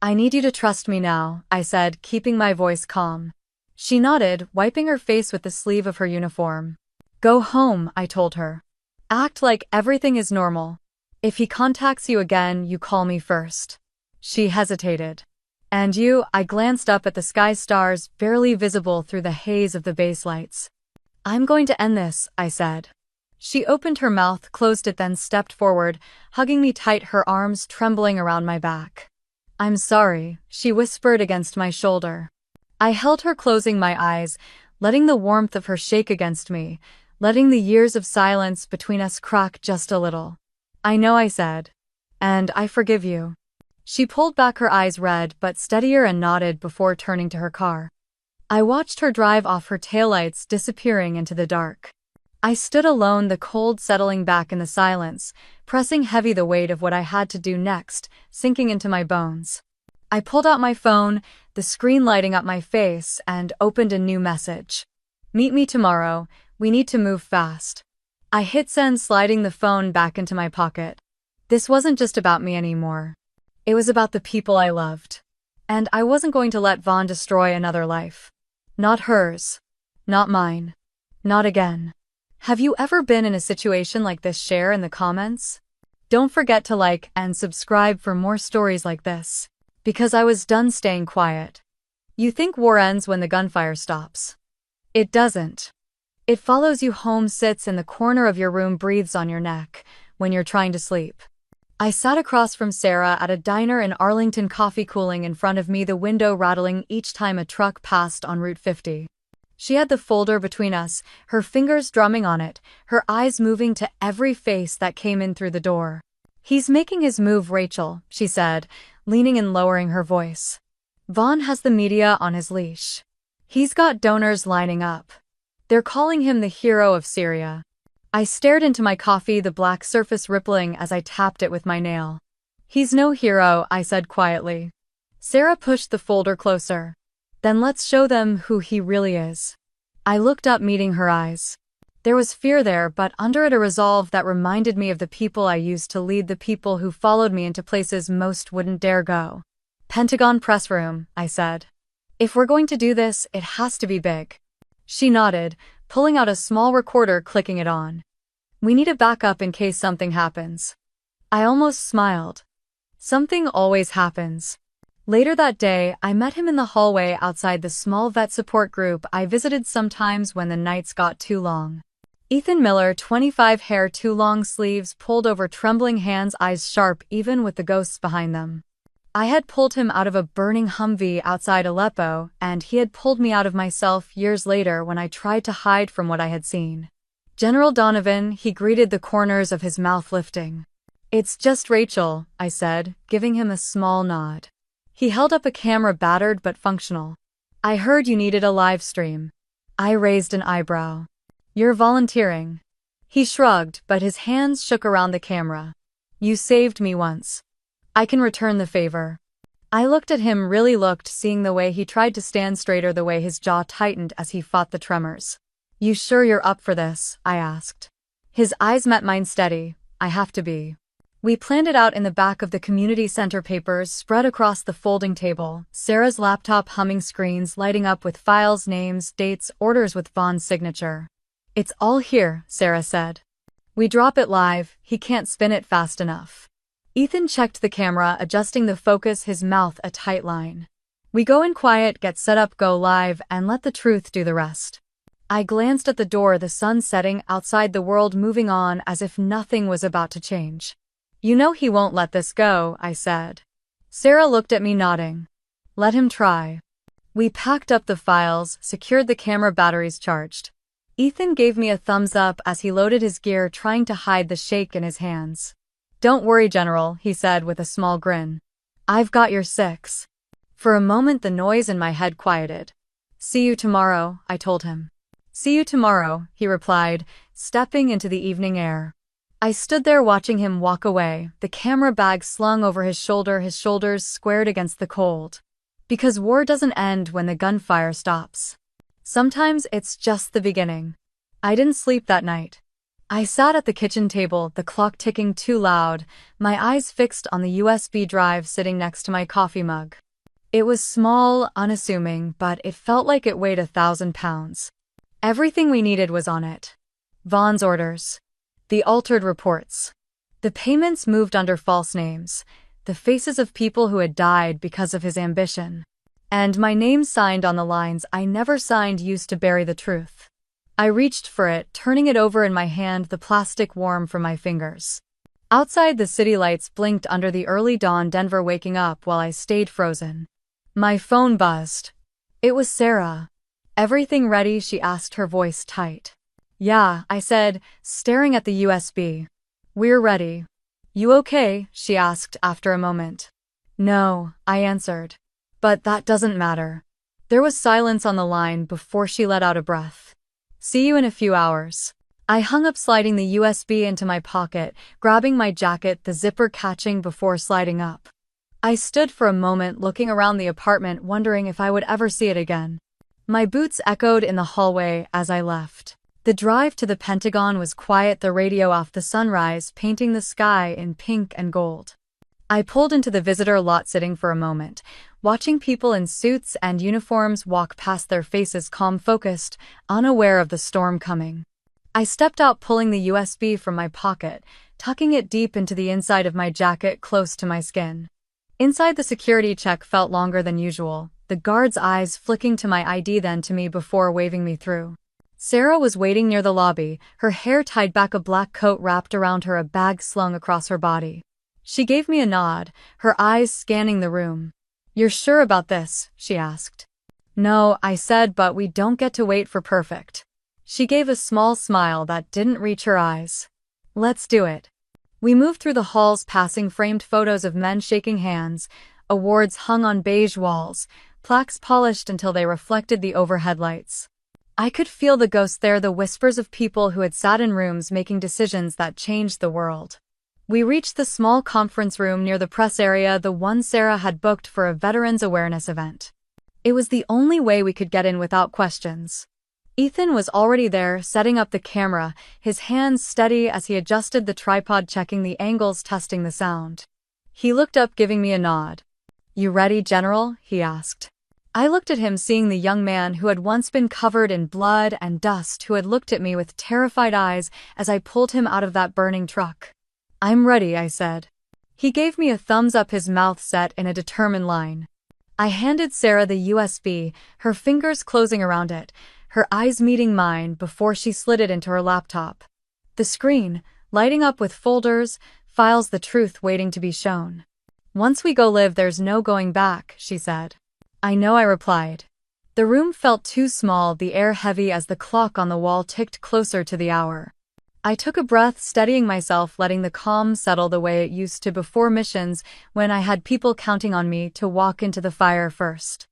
A: I need you to trust me now, I said, keeping my voice calm. She nodded, wiping her face with the sleeve of her uniform. Go home, I told her. Act like everything is normal. If he contacts you again, you call me first. She hesitated. And you? I glanced up at the sky, stars barely visible through the haze of the base lights. I'm going to end this, I said. She opened her mouth, closed it, then stepped forward, hugging me tight, her arms trembling around my back. I'm sorry, she whispered against my shoulder. I held her, closing my eyes, letting the warmth of her shake against me, letting the years of silence between us crack just a little. I know, I said. And I forgive you. She pulled back, her eyes red but steadier, and nodded before turning to her car. I watched her drive off, her taillights disappearing into the dark. I stood alone, the cold settling back in the silence, pressing heavy, the weight of what I had to do next, sinking into my bones. I pulled out my phone, the screen lighting up my face, and opened a new message. Meet me tomorrow, we need to move fast. I hit send, sliding the phone back into my pocket. This wasn't just about me anymore. It was about the people I loved. And I wasn't going to let Vaughn destroy another life. Not hers. Not mine. Not again. Have you ever been in a situation like this? Share in the comments. Don't forget to like and subscribe for more stories like this. Because I was done staying quiet. You think war ends when the gunfire stops. It doesn't. It follows you home, sits in the corner of your room, breathes on your neck when you're trying to sleep. I sat across from Sarah at a diner in Arlington, coffee cooling in front of me, the window rattling each time a truck passed on Route 50. She had the folder between us, her fingers drumming on it, her eyes moving to every face that came in through the door. "He's making his move, Rachel," she said, leaning and lowering her voice. "Vaughn has the media on his leash. He's got donors lining up. They're calling him the hero of Syria." I stared into my coffee, the black surface rippling as I tapped it with my nail. "He's no hero," I said quietly. Sarah pushed the folder closer. "Then let's show them who he really is." I looked up, meeting her eyes. There was fear there, but under it a resolve that reminded me of the people I used to lead, the people who followed me into places most wouldn't dare go. "Pentagon press room," I said. "If we're going to do this, it has to be big." She nodded, pulling out a small recorder, clicking it on. "We need a backup in case something happens." I almost smiled. Something always happens. Later that day, I met him in the hallway outside the small vet support group I visited sometimes when the nights got too long. Ethan Miller, 25, hair too long, sleeves pulled over, trembling hands, eyes sharp even with the ghosts behind them. I had pulled him out of a burning Humvee outside Aleppo, and he had pulled me out of myself years later when I tried to hide from what I had seen. "General Donovan," he greeted, the corners of his mouth lifting. "It's just Rachel," I said, giving him a small nod. He held up a camera, battered but functional. "I heard you needed a live stream." I raised an eyebrow. "You're volunteering?" He shrugged, but his hands shook around the camera. "You saved me once. I can return the favor." I looked at him, really looked, seeing the way he tried to stand straighter, the way his jaw tightened as he fought the tremors. "You sure you're up for this?" I asked. His eyes met mine, steady. "I have to be." We planned it out in the back of the community center, papers spread across the folding table, Sarah's laptop humming, screens lighting up with files, names, dates, orders with Vaughn's signature. "It's all here," Sarah said. "We drop it live, he can't spin it fast enough." Ethan checked the camera, adjusting the focus, his mouth a tight line. "We go in quiet, get set up, go live, and let the truth do the rest." I glanced at the door, the sun setting outside, the world moving on as if nothing was about to change. "You know he won't let this go," I said. Sarah looked at me, nodding. "Let him try." We packed up the files, secured the camera, batteries charged. Ethan gave me a thumbs up as he loaded his gear, trying to hide the shake in his hands. "Don't worry, General," he said with a small grin. "I've got your six." For a moment the noise in my head quieted. "See you tomorrow," I told him. "See you tomorrow," he replied, stepping into the evening air. I stood there watching him walk away, the camera bag slung over his shoulder, his shoulders squared against the cold. Because war doesn't end when the gunfire stops. Sometimes it's just the beginning. I didn't sleep that night. I sat at the kitchen table, the clock ticking too loud, my eyes fixed on the USB drive sitting next to my coffee mug. It was small, unassuming, but it felt like it weighed 1,000 pounds. Everything we needed was on it. Vaughn's orders. The altered reports. The payments moved under false names. The faces of people who had died because of his ambition. And my name signed on the lines I never signed, used to bury the truth. I reached for it, turning it over in my hand, the plastic warm from my fingers. Outside, the city lights blinked under the early dawn, Denver waking up while I stayed frozen. My phone buzzed. It was Sarah. "Everything ready?" she asked, her voice tight. "Yeah," I said, staring at the USB. "We're ready." "You okay?" she asked after a moment. "No," I answered. "But that doesn't matter." There was silence on the line before she let out a breath. "See you in a few hours." I hung up, sliding the USB into my pocket, grabbing my jacket, the zipper catching before sliding up. I stood for a moment looking around the apartment, wondering if I would ever see it again. My boots echoed in the hallway as I left. The drive to the Pentagon was quiet, the radio off, the sunrise painting the sky in pink and gold. I pulled into the visitor lot, sitting for a moment, watching people in suits and uniforms walk past, their faces calm, focused, unaware of the storm coming. I stepped out, pulling the USB from my pocket, tucking it deep into the inside of my jacket, close to my skin. Inside, the security check felt longer than usual, the guard's eyes flicking to my ID, then to me before waving me through. Sarah was waiting near the lobby, her hair tied back, a black coat wrapped around her, a bag slung across her body. She gave me a nod, her eyes scanning the room. "You're sure about this?" she asked. "No," I said, "but we don't get to wait for perfect." She gave a small smile that didn't reach her eyes. "Let's do it." We moved through the halls, passing framed photos of men shaking hands, awards hung on beige walls, plaques polished until they reflected the overhead lights. I could feel the ghosts there, the whispers of people who had sat in rooms making decisions that changed the world. We reached the small conference room near the press area, the one Sarah had booked for a Veterans Awareness event. It was the only way we could get in without questions. Ethan was already there, setting up the camera, his hands steady as he adjusted the tripod, checking the angles, testing the sound. He looked up, giving me a nod. "You ready, General?" he asked. I looked at him, seeing the young man who had once been covered in blood and dust, who had looked at me with terrified eyes as I pulled him out of that burning truck. "I'm ready," I said. He gave me a thumbs up, his mouth set in a determined line. I handed Sarah the USB, her fingers closing around it, her eyes meeting mine before she slid it into her laptop. The screen, lighting up with folders, files, the truth waiting to be shown. "Once we go live, there's no going back," she said. "I know," I replied. The room felt too small, the air heavy as the clock on the wall ticked closer to the hour. I took a breath, steadying myself, letting the calm settle the way it used to before missions, when I had people counting on me to walk into the fire first.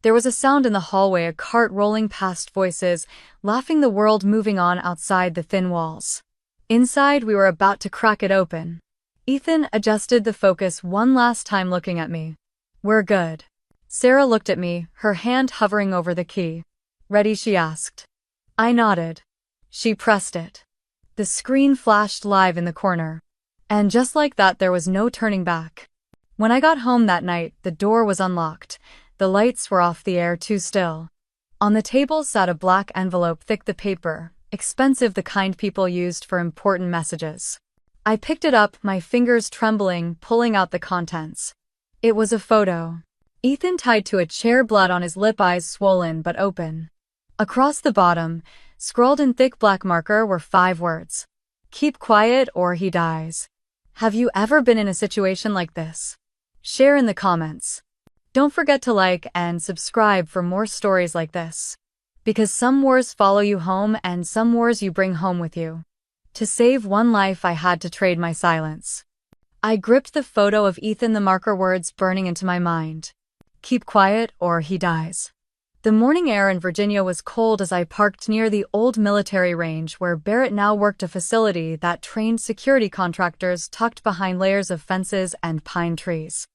A: There was a sound in the hallway, a cart rolling past, voices, laughing, the world moving on outside the thin walls. Inside, we were about to crack it open. Ethan adjusted the focus one last time, looking at me. "We're good." Sarah looked at me, her hand hovering over the key. "Ready?" she asked. I nodded. She pressed it. The screen flashed live in the corner. And just like that, there was no turning back. When I got home that night, the door was unlocked. The lights were off, the air too still. On the table sat a black envelope, thick the paper, expensive, the kind people used for important messages. I picked it up, my fingers trembling, pulling out the contents. It was a photo. Ethan tied to a chair, blood on his lip, eyes swollen but open. Across the bottom, scrawled in thick black marker, were 5 words. "Keep quiet or he dies." Have you ever been in a situation like this? Share in the comments. Don't forget to like and subscribe for more stories like this. Because some wars follow you home and some wars you bring home with you. To save one life, I had to trade my silence. I gripped the photo of Ethan, the marker words burning into my mind. Keep quiet or he dies. The morning air in Virginia was cold as I parked near the old military range where Barrett now worked, a facility that trained security contractors tucked behind layers of fences and pine trees.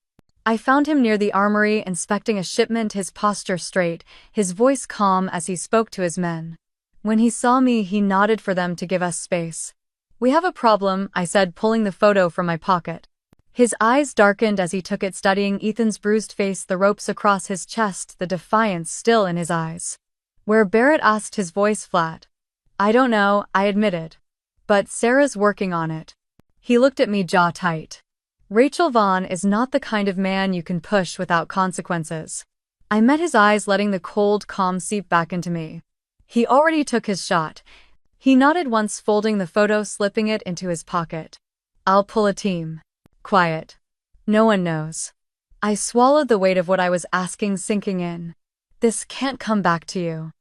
A: I found him near the armory, inspecting a shipment, his posture straight, his voice calm as he spoke to his men. When he saw me, he nodded for them to give us space. "We have a problem," I said, pulling the photo from my pocket. His eyes darkened as he took it, studying Ethan's bruised face, the ropes across his chest, the defiance still in his eyes. "Where?" Barrett asked, his voice flat. "I don't know," I admitted. "But Sarah's working on it." He looked at me, jaw tight. Rachel Vaughn is not the kind of man you can push without consequences. I met his eyes, letting the cold calm seep back into me. He already took his shot. He nodded once, folding the photo, slipping it into his pocket. "I'll pull a team." Quiet. No one knows. I swallowed, the weight of what I was asking sinking in. "This can't come back to you."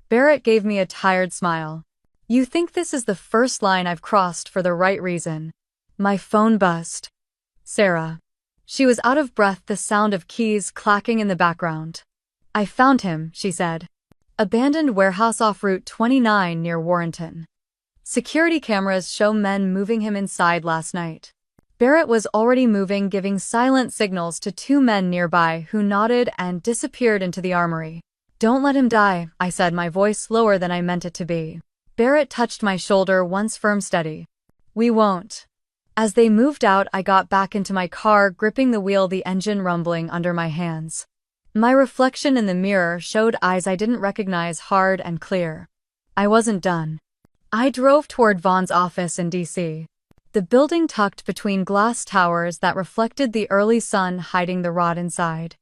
A: Barrett gave me a tired smile. "You think this is the first line I've crossed for the right reason." My phone buzzed. Sarah. She was out of breath, the sound of keys clacking in the background. "I found him," she said. "Abandoned warehouse off Route 29 near Warrenton. Security cameras show men moving him inside last night." Barrett was already moving, giving silent signals to 2 men nearby who nodded and disappeared into the armory. "Don't let him die," I said, my voice lower than I meant it to be. Barrett touched my shoulder, once firm, steady. "We won't." As they moved out, I got back into my car, gripping the wheel, the engine rumbling under my hands. My reflection in the mirror showed eyes I didn't recognize, hard and clear. I wasn't done. I drove toward Vaughn's office in D.C. The building tucked between glass towers that reflected the early sun, hiding the rot inside.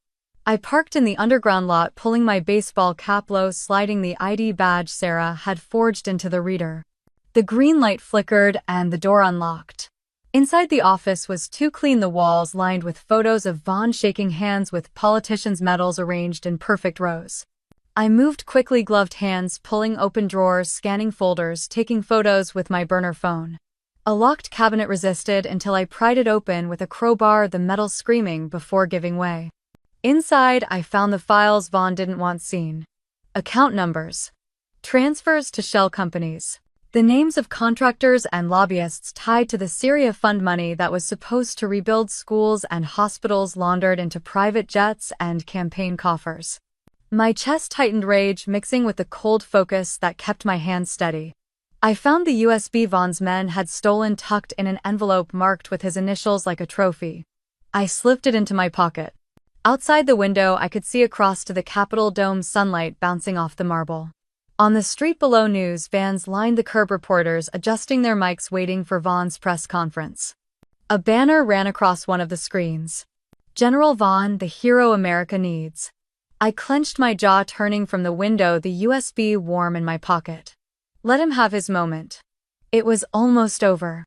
A: I parked in the underground lot, pulling my baseball cap low, sliding the ID badge Sarah had forged into the reader. The green light flickered and the door unlocked. Inside the office was too clean, the walls lined with photos of Vaughn shaking hands with politicians' medals arranged in perfect rows. I moved quickly, gloved hands, pulling open drawers, scanning folders, taking photos with my burner phone. A locked cabinet resisted until I pried it open with a crowbar, the metal screaming before giving way. Inside, I found the files Vaughn didn't want seen. Account numbers. Transfers to shell companies. The names of contractors and lobbyists tied to the Syria fund, money that was supposed to rebuild schools and hospitals laundered into private jets and campaign coffers. My chest tightened, rage mixing with the cold focus that kept my hands steady. I found the USB Vaughn's men had stolen tucked in an envelope marked with his initials like a trophy. I slipped it into my pocket. Outside the window, I could see across to the Capitol dome, sunlight bouncing off the marble. On the street below, news vans lined the curb, reporters adjusting their mics waiting for Vaughn's press conference. A banner ran across one of the screens. General Vaughn, the hero America needs. I clenched my jaw, turning from the window, the USB warm in my pocket. Let him have his moment. It was almost over.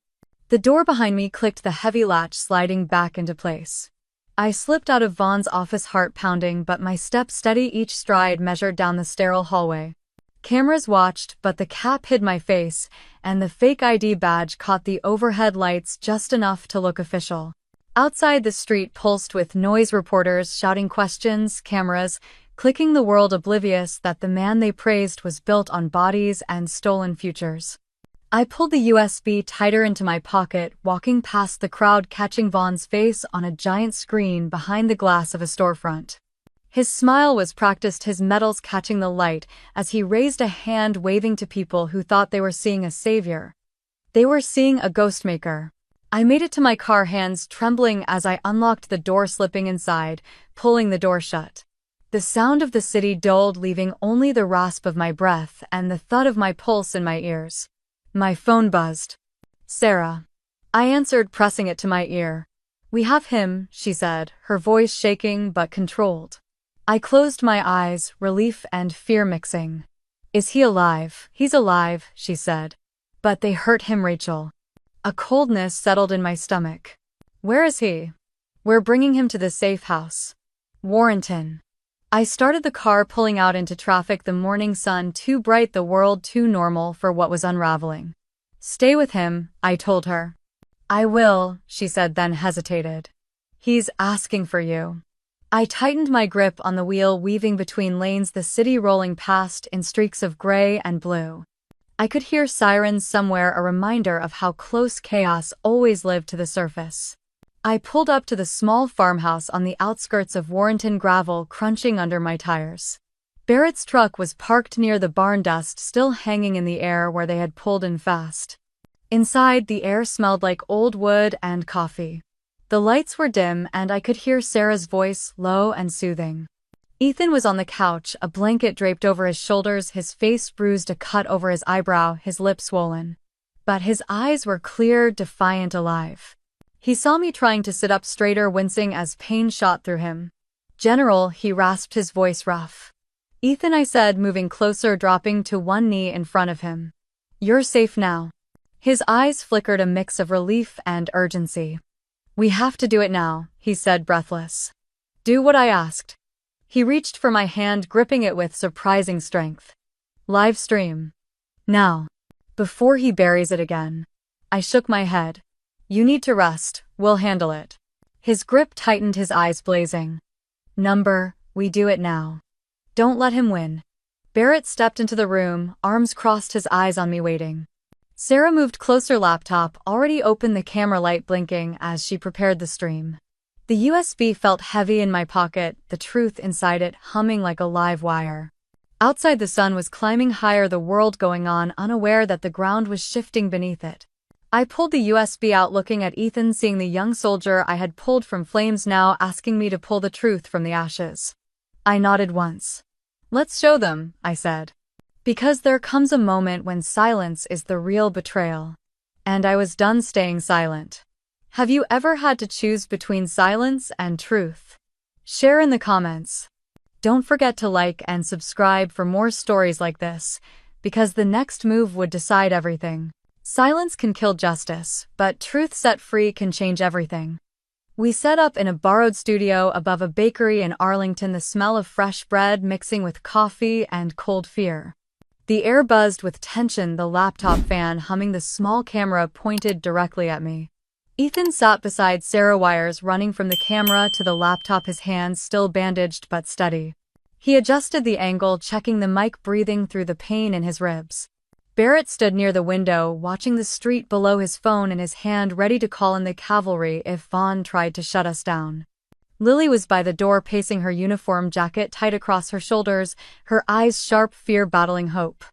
A: The door behind me clicked, the heavy latch sliding back into place. I slipped out of Vaughn's office, heart pounding, but my step steady, each stride measured down the sterile hallway. Cameras watched, but the cap hid my face, and the fake ID badge caught the overhead lights just enough to look official. Outside, the street pulsed with noise, reporters shouting questions, cameras clicking, the world oblivious that the man they praised was built on bodies and stolen futures. I pulled the USB tighter into my pocket, walking past the crowd, catching Vaughn's face on a giant screen behind the glass of a storefront. His smile was practiced, his medals catching the light as he raised a hand, waving to people who thought they were seeing a savior. They were seeing a ghostmaker. I made it to my car, hands trembling as I unlocked the door, slipping inside, pulling the door shut. The sound of the city dulled, leaving only the rasp of my breath and the thud of my pulse in my ears. My phone buzzed. Sarah. I answered, pressing it to my ear. We have him, she said, her voice shaking but controlled. I closed my eyes, relief and fear mixing. Is he alive? He's alive, she said. But they hurt him, Rachel. A coldness settled in my stomach. Where is he? We're bringing him to the safe house. Warrenton. I started the car, pulling out into traffic, the morning sun too bright, the world too normal for what was unraveling. Stay with him, I told her. I will, she said, then hesitated. He's asking for you. I tightened my grip on the wheel, weaving between lanes, the city rolling past in streaks of gray and blue. I could hear sirens somewhere, a reminder of how close chaos always lived to the surface. I pulled up to the small farmhouse on the outskirts of Warrenton, gravel crunching under my tires. Barrett's truck was parked near the barn, dust still hanging in the air where they had pulled in fast. Inside, the air smelled like old wood and coffee. The lights were dim, and I could hear Sarah's voice, low and soothing. Ethan was on the couch, a blanket draped over his shoulders, his face bruised, a cut over his eyebrow, his lip swollen. But his eyes were clear, defiant, alive. He saw me trying to sit up straighter, wincing as pain shot through him. General, he rasped, his voice rough. Ethan, I said, moving closer, dropping to one knee in front of him. You're safe now. His eyes flickered, a mix of relief and urgency. We have to do it now, he said, breathless. Do what I asked. He reached for my hand, gripping it with surprising strength. Live stream. Now. Before he buries it again. I shook my head. You need to rest, we'll handle it. His grip tightened, his eyes blazing. We do it now. Don't let him win. Barrett stepped into the room, arms crossed, his eyes on me, waiting. Sarah moved closer, laptop already open, the camera light blinking as she prepared the stream. The USB felt heavy in my pocket, the truth inside it humming like a live wire. Outside, the sun was climbing higher, the world going on, unaware that the ground was shifting beneath it. I pulled the USB out, looking at Ethan, seeing the young soldier I had pulled from flames, now asking me to pull the truth from the ashes. I nodded once. Let's show them, I said. Because there comes a moment when silence is the real betrayal. And I was done staying silent. Have you ever had to choose between silence and truth? Share in the comments. Don't forget to like and subscribe for more stories like this, because the next move would decide everything. Silence can kill justice, but truth set free can change everything. We set up in a borrowed studio above a bakery in Arlington, the smell of fresh bread mixing with coffee and cold fear. The air buzzed with tension, the laptop fan humming, the small camera pointed directly at me. Ethan sat beside Sarah, wires running from the camera to the laptop, his hands still bandaged but steady. He adjusted the angle, checking the mic, breathing through the pain in his ribs. Barrett stood near the window, watching the street below, his phone in his hand, ready to call in the cavalry if Vaughn tried to shut us down. Lily was by the door, pacing, her uniform jacket tight across her shoulders, her eyes sharp, fear battling hope.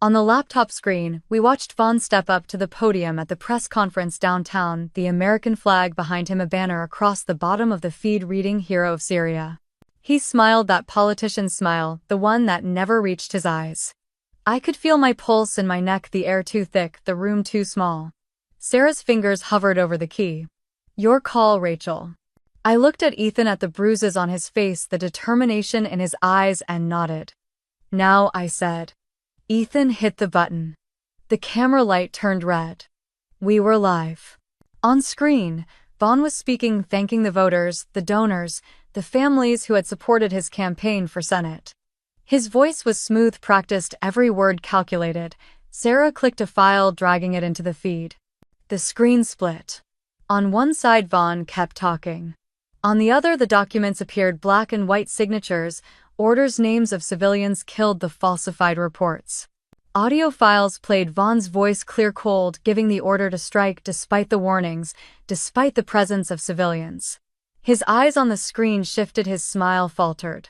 A: On the laptop screen, we watched Vaughn step up to the podium at the press conference downtown, the American flag behind him, a banner across the bottom of the feed reading "Hero of Syria." He smiled, that politician's smile, the one that never reached his eyes. I could feel my pulse in my neck, the air too thick, the room too small. Sarah's fingers hovered over the key. "Your call, Rachel." I looked at Ethan, at the bruises on his face, the determination in his eyes, and nodded. "Now," I said. Ethan hit the button. The camera light turned red. We were live. On screen, Vaughn was speaking, thanking the voters, the donors, the families who had supported his campaign for Senate. His voice was smooth, practiced, every word calculated. Sarah clicked a file, dragging it into the feed. The screen split. On one side, Vaughn kept talking. On the other, the documents appeared, black and white signatures, orders, names of civilians killed, the falsified reports. Audio files played, Vaughn's voice clear, cold, giving the order to strike despite the warnings, despite the presence of civilians. His eyes on the screen shifted, his smile faltered.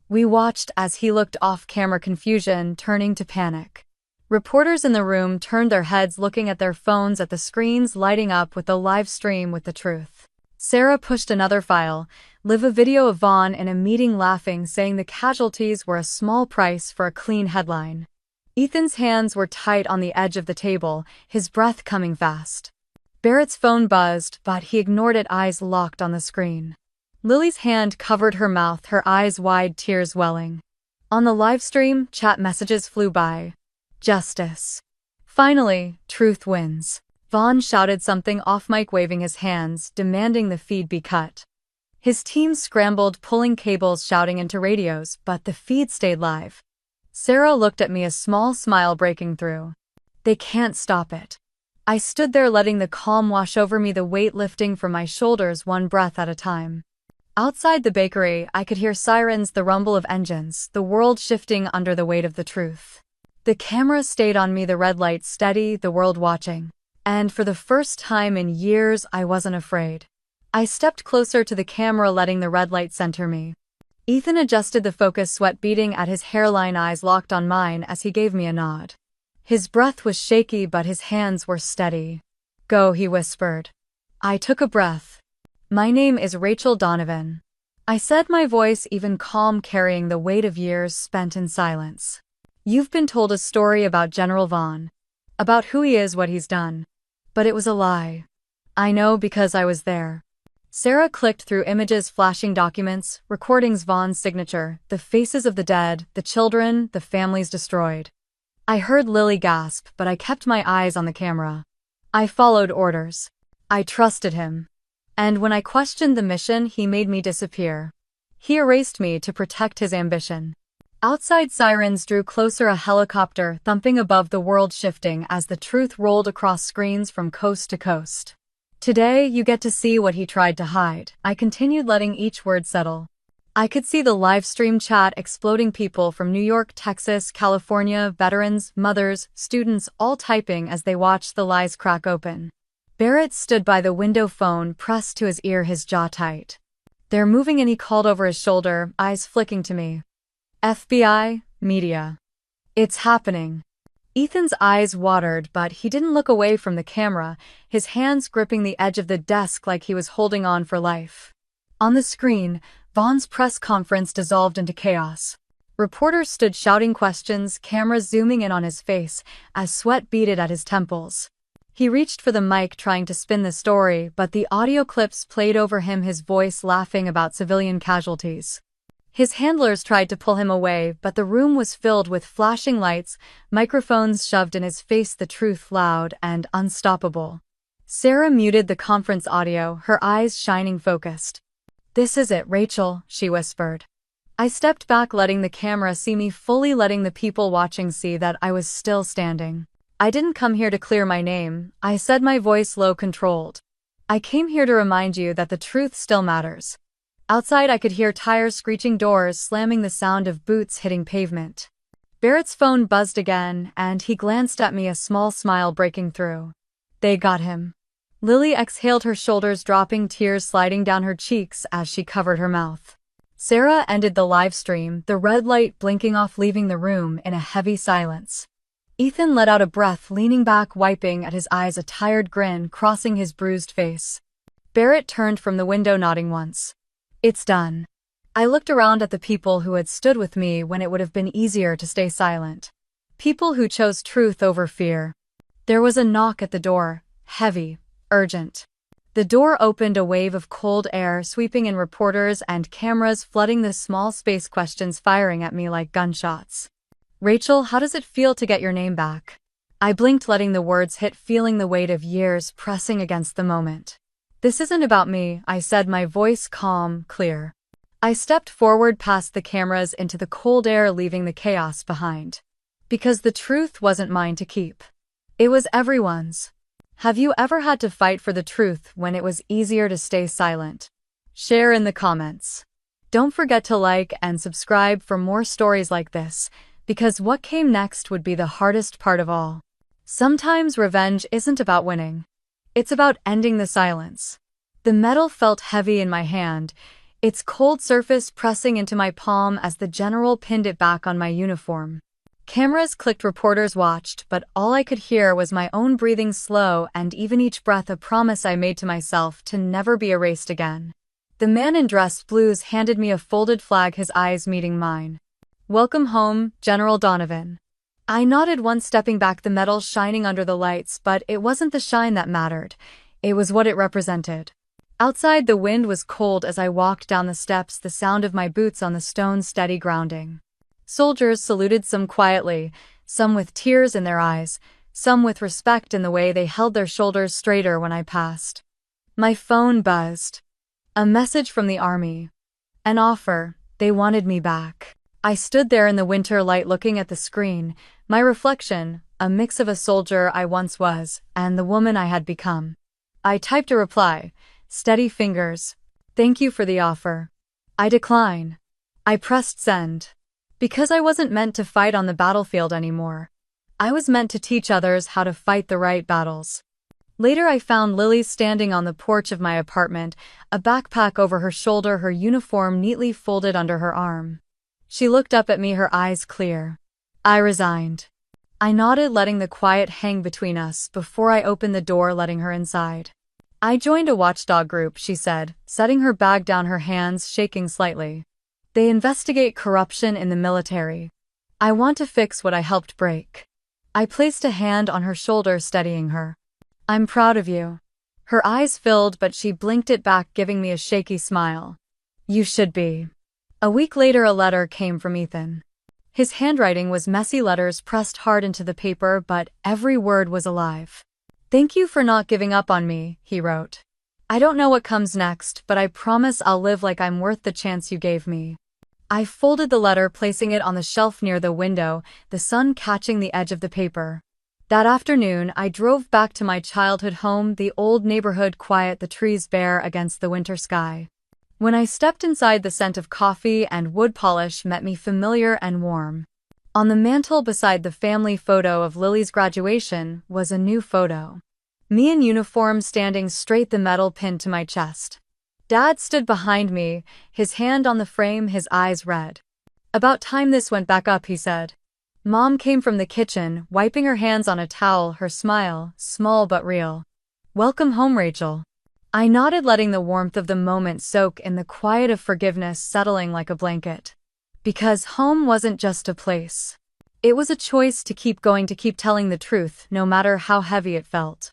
A: We watched as he looked off camera, confusion turning to panic. Reporters in the room turned their heads, looking at their phones, at the screens lighting up with the live stream with the truth. Sarah pushed another file, live, a video of Vaughn in a meeting laughing, saying the casualties were a small price for a clean headline. Ethan's hands were tight on the edge of the table, his breath coming fast. Barrett's phone buzzed, but he ignored it, eyes locked on the screen. Lily's hand covered her mouth, her eyes wide, tears welling. On the live stream, chat messages flew by. Justice. Finally, truth wins. Vaughn shouted something off mic, waving his hands, demanding the feed be cut. His team scrambled, pulling cables, shouting into radios, but the feed stayed live. Sarah looked at me, a small smile breaking through. They can't stop it. I stood there, letting the calm wash over me, the weight lifting from my shoulders, one breath at a time. Outside the bakery, I could hear sirens, the rumble of engines, the world shifting under the weight of the truth. The camera stayed on me, the red light steady, the world watching. And for the first time in years, I wasn't afraid. I stepped closer to the camera, letting the red light center me. Ethan adjusted the focus, sweat beading at his hairline, eyes locked on mine as he gave me a nod. His breath was shaky, but his hands were steady. "Go," he whispered. I took a breath. "My name is Rachel Donovan," I said, my voice even calm, carrying the weight of years spent in silence. "You've been told a story about General Vaughn. About who he is, what he's done. But it was a lie. I know because I was there." Sarah clicked through images, flashing documents, recordings, Vaughn's signature, the faces of the dead, the children, the families destroyed. I heard Lily gasp, but I kept my eyes on the camera. I followed orders. I trusted him. And when I questioned the mission, he made me disappear. He erased me to protect his ambition. Outside, sirens drew closer, a helicopter thumping above, the world shifting as the truth rolled across screens from coast to coast. "Today, you get to see what he tried to hide," I continued, letting each word settle. I could see the live stream chat exploding, people from New York, Texas, California, veterans, mothers, students, all typing as they watched the lies crack open. Barrett stood by the window, phone pressed to his ear, his jaw tight. "They're moving in," he called over his shoulder, eyes flicking to me. "FBI, media. It's happening." Ethan's eyes watered, but he didn't look away from the camera, his hands gripping the edge of the desk like he was holding on for life. On the screen, Vaughn's press conference dissolved into chaos. Reporters stood shouting questions, cameras zooming in on his face as sweat beaded at his temples. He reached for the mic, trying to spin the story, but the audio clips played over him, his voice laughing about civilian casualties. His handlers tried to pull him away, but the room was filled with flashing lights, microphones shoved in his face, the truth loud and unstoppable. Sarah muted the conference audio, her eyes shining focused. "This is it, Rachel," she whispered. I stepped back, letting the camera see me fully, letting the people watching see that I was still standing. "I didn't come here to clear my name," I said, my voice low, controlled. "I came here to remind you that the truth still matters." Outside I could hear tires screeching, doors slamming, the sound of boots hitting pavement. Barrett's phone buzzed again, and he glanced at me, a small smile breaking through. "They got him." Lily exhaled, her shoulders dropping, tears sliding down her cheeks as she covered her mouth. Sarah ended the live stream, the red light blinking off, leaving the room in a heavy silence. Ethan let out a breath, leaning back, wiping at his eyes, a tired grin crossing his bruised face. Barrett turned from the window, nodding once. "It's done." I looked around at the people who had stood with me when it would have been easier to stay silent. People who chose truth over fear. There was a knock at the door, heavy, urgent. The door opened, a wave of cold air sweeping in, reporters and cameras flooding the small space, questions firing at me like gunshots. "Rachel, how does it feel to get your name back?" I blinked, letting the words hit, feeling the weight of years pressing against the moment. "This isn't about me," I said, my voice calm, clear. I stepped forward past the cameras into the cold air, leaving the chaos behind. Because the truth wasn't mine to keep. It was everyone's. Have you ever had to fight for the truth when it was easier to stay silent? Share in the comments. Don't forget to like and subscribe for more stories like this, because what came next would be the hardest part of all. Sometimes revenge isn't about winning. It's about ending the silence. The metal felt heavy in my hand, its cold surface pressing into my palm as the general pinned it back on my uniform. Cameras clicked, reporters watched, but all I could hear was my own breathing, slow and even, each breath a promise I made to myself to never be erased again. The man in dress blues handed me a folded flag, his eyes meeting mine. "Welcome home, General Donovan." I nodded once, stepping back, the metal shining under the lights, but it wasn't the shine that mattered. It was what it represented. Outside, the wind was cold as I walked down the steps, the sound of my boots on the stone steady grounding. Soldiers saluted, some quietly, some with tears in their eyes, some with respect in the way they held their shoulders straighter when I passed. My phone buzzed. A message from the army. An offer. They wanted me back. I stood there in the winter light, looking at the screen, my reflection, a mix of a soldier I once was and the woman I had become. I typed a reply, steady fingers. "Thank you for the offer. I decline." I pressed send. Because I wasn't meant to fight on the battlefield anymore. I was meant to teach others how to fight the right battles. Later I found Lily standing on the porch of my apartment, a backpack over her shoulder, her uniform neatly folded under her arm. She looked up at me, her eyes clear. "I resigned." I nodded, letting the quiet hang between us before I opened the door, letting her inside. "I joined a watchdog group," she said, setting her bag down, her hands shaking slightly. "They investigate corruption in the military. I want to fix what I helped break." I placed a hand on her shoulder, steadying her. "I'm proud of you." Her eyes filled, but she blinked it back, giving me a shaky smile. "You should be." A week later, a letter came from Ethan. His handwriting was messy, letters pressed hard into the paper, but every word was alive. "Thank you for not giving up on me," he wrote. "I don't know what comes next, but I promise I'll live like I'm worth the chance you gave me." I folded the letter, placing it on the shelf near the window, the sun catching the edge of the paper. That afternoon, I drove back to my childhood home, the old neighborhood quiet, the trees bare against the winter sky. When I stepped inside, the scent of coffee and wood polish met me, familiar and warm. On the mantel beside the family photo of Lily's graduation was a new photo. Me in uniform, standing straight, the medal pinned to my chest. Dad stood behind me, his hand on the frame, his eyes red. "About time this went back up," he said. Mom came from the kitchen, wiping her hands on a towel, her smile, small but real. "Welcome home, Rachel." I nodded, letting the warmth of the moment soak in, the quiet of forgiveness settling like a blanket. Because home wasn't just a place. It was a choice to keep going, to keep telling the truth, no matter how heavy it felt.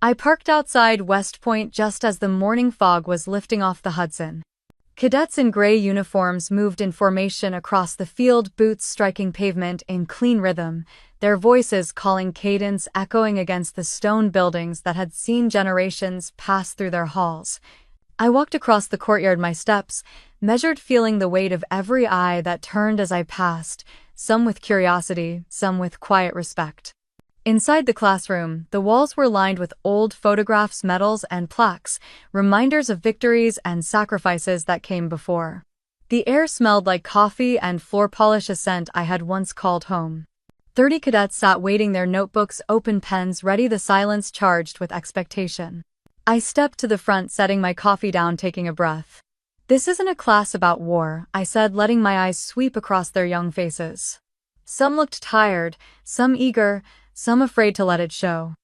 A: I parked outside West Point just as the morning fog was lifting off the Hudson. Cadets in gray uniforms moved in formation across the field, boots striking pavement in clean rhythm, their voices calling cadence echoing against the stone buildings that had seen generations pass through their halls. I walked across the courtyard, my steps measured, feeling the weight of every eye that turned as I passed, some with curiosity, some with quiet respect. Inside the classroom, the walls were lined with old photographs, medals, and plaques, reminders of victories and sacrifices that came before. The air smelled like coffee and floor polish, a scent I had once called home. 30 cadets sat waiting, their notebooks open, pens ready, the silence charged with expectation. I stepped to the front, setting my coffee down, taking a breath. "This isn't a class about war," I said, letting my eyes sweep across their young faces. Some looked tired, some eager, some afraid to let it show.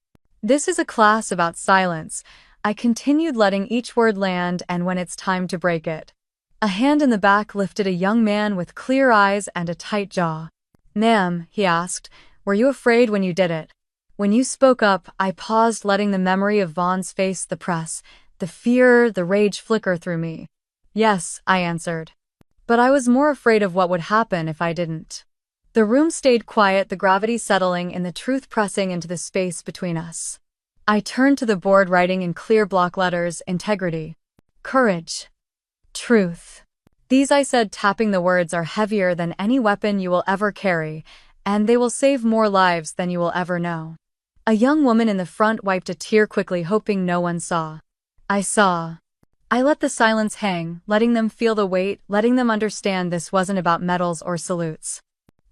A: "This is a class about silence," I continued, letting each word land, "and when it's time to break it." A hand in the back lifted, a young man with clear eyes and a tight jaw. "Ma'am," he asked, "were you afraid when you did it?" When you spoke up, I paused, letting the memory of Vaughn's face, the press, the fear, the rage flicker through me. "Yes," I answered. "But I was more afraid of what would happen if I didn't." The room stayed quiet, the gravity settling in, the truth pressing into the space between us. I turned to the board, writing in clear block letters, "Integrity. Courage. Truth." "These," I said, tapping the words, "are heavier than any weapon you will ever carry, and they will save more lives than you will ever know." A young woman in the front wiped a tear quickly, hoping no one saw. I saw. I let the silence hang, letting them feel the weight, letting them understand this wasn't about medals or salutes.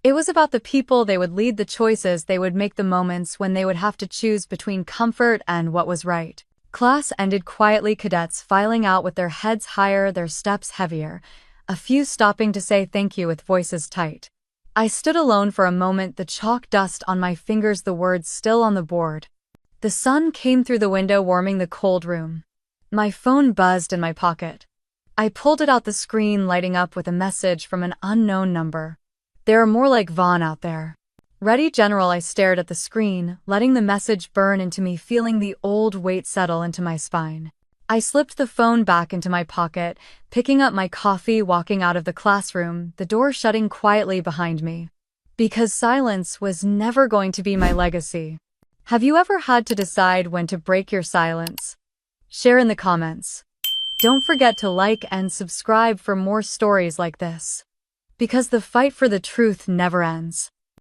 A: It was about the people they would lead, the choices they would make, the moments when they would have to choose between comfort and what was right. Class ended quietly, cadets filing out with their heads higher, their steps heavier, a few stopping to say thank you with voices tight. I stood alone for a moment, the chalk dust on my fingers, the words still on the board. The sun came through the window, warming the cold room. My phone buzzed in my pocket. I pulled it out, the screen lighting up with a message from an unknown number. "There are more like Vaughn out there. Ready, General." I stared at the screen, letting the message burn into me, feeling the old weight settle into my spine. I slipped the phone back into my pocket, picking up my coffee, walking out of the classroom, the door shutting quietly behind me. Because silence was never going to be my legacy. Have you ever had to decide when to break your silence? Share in the comments. Don't forget to like and subscribe for more stories like this. Because the fight for the truth never ends.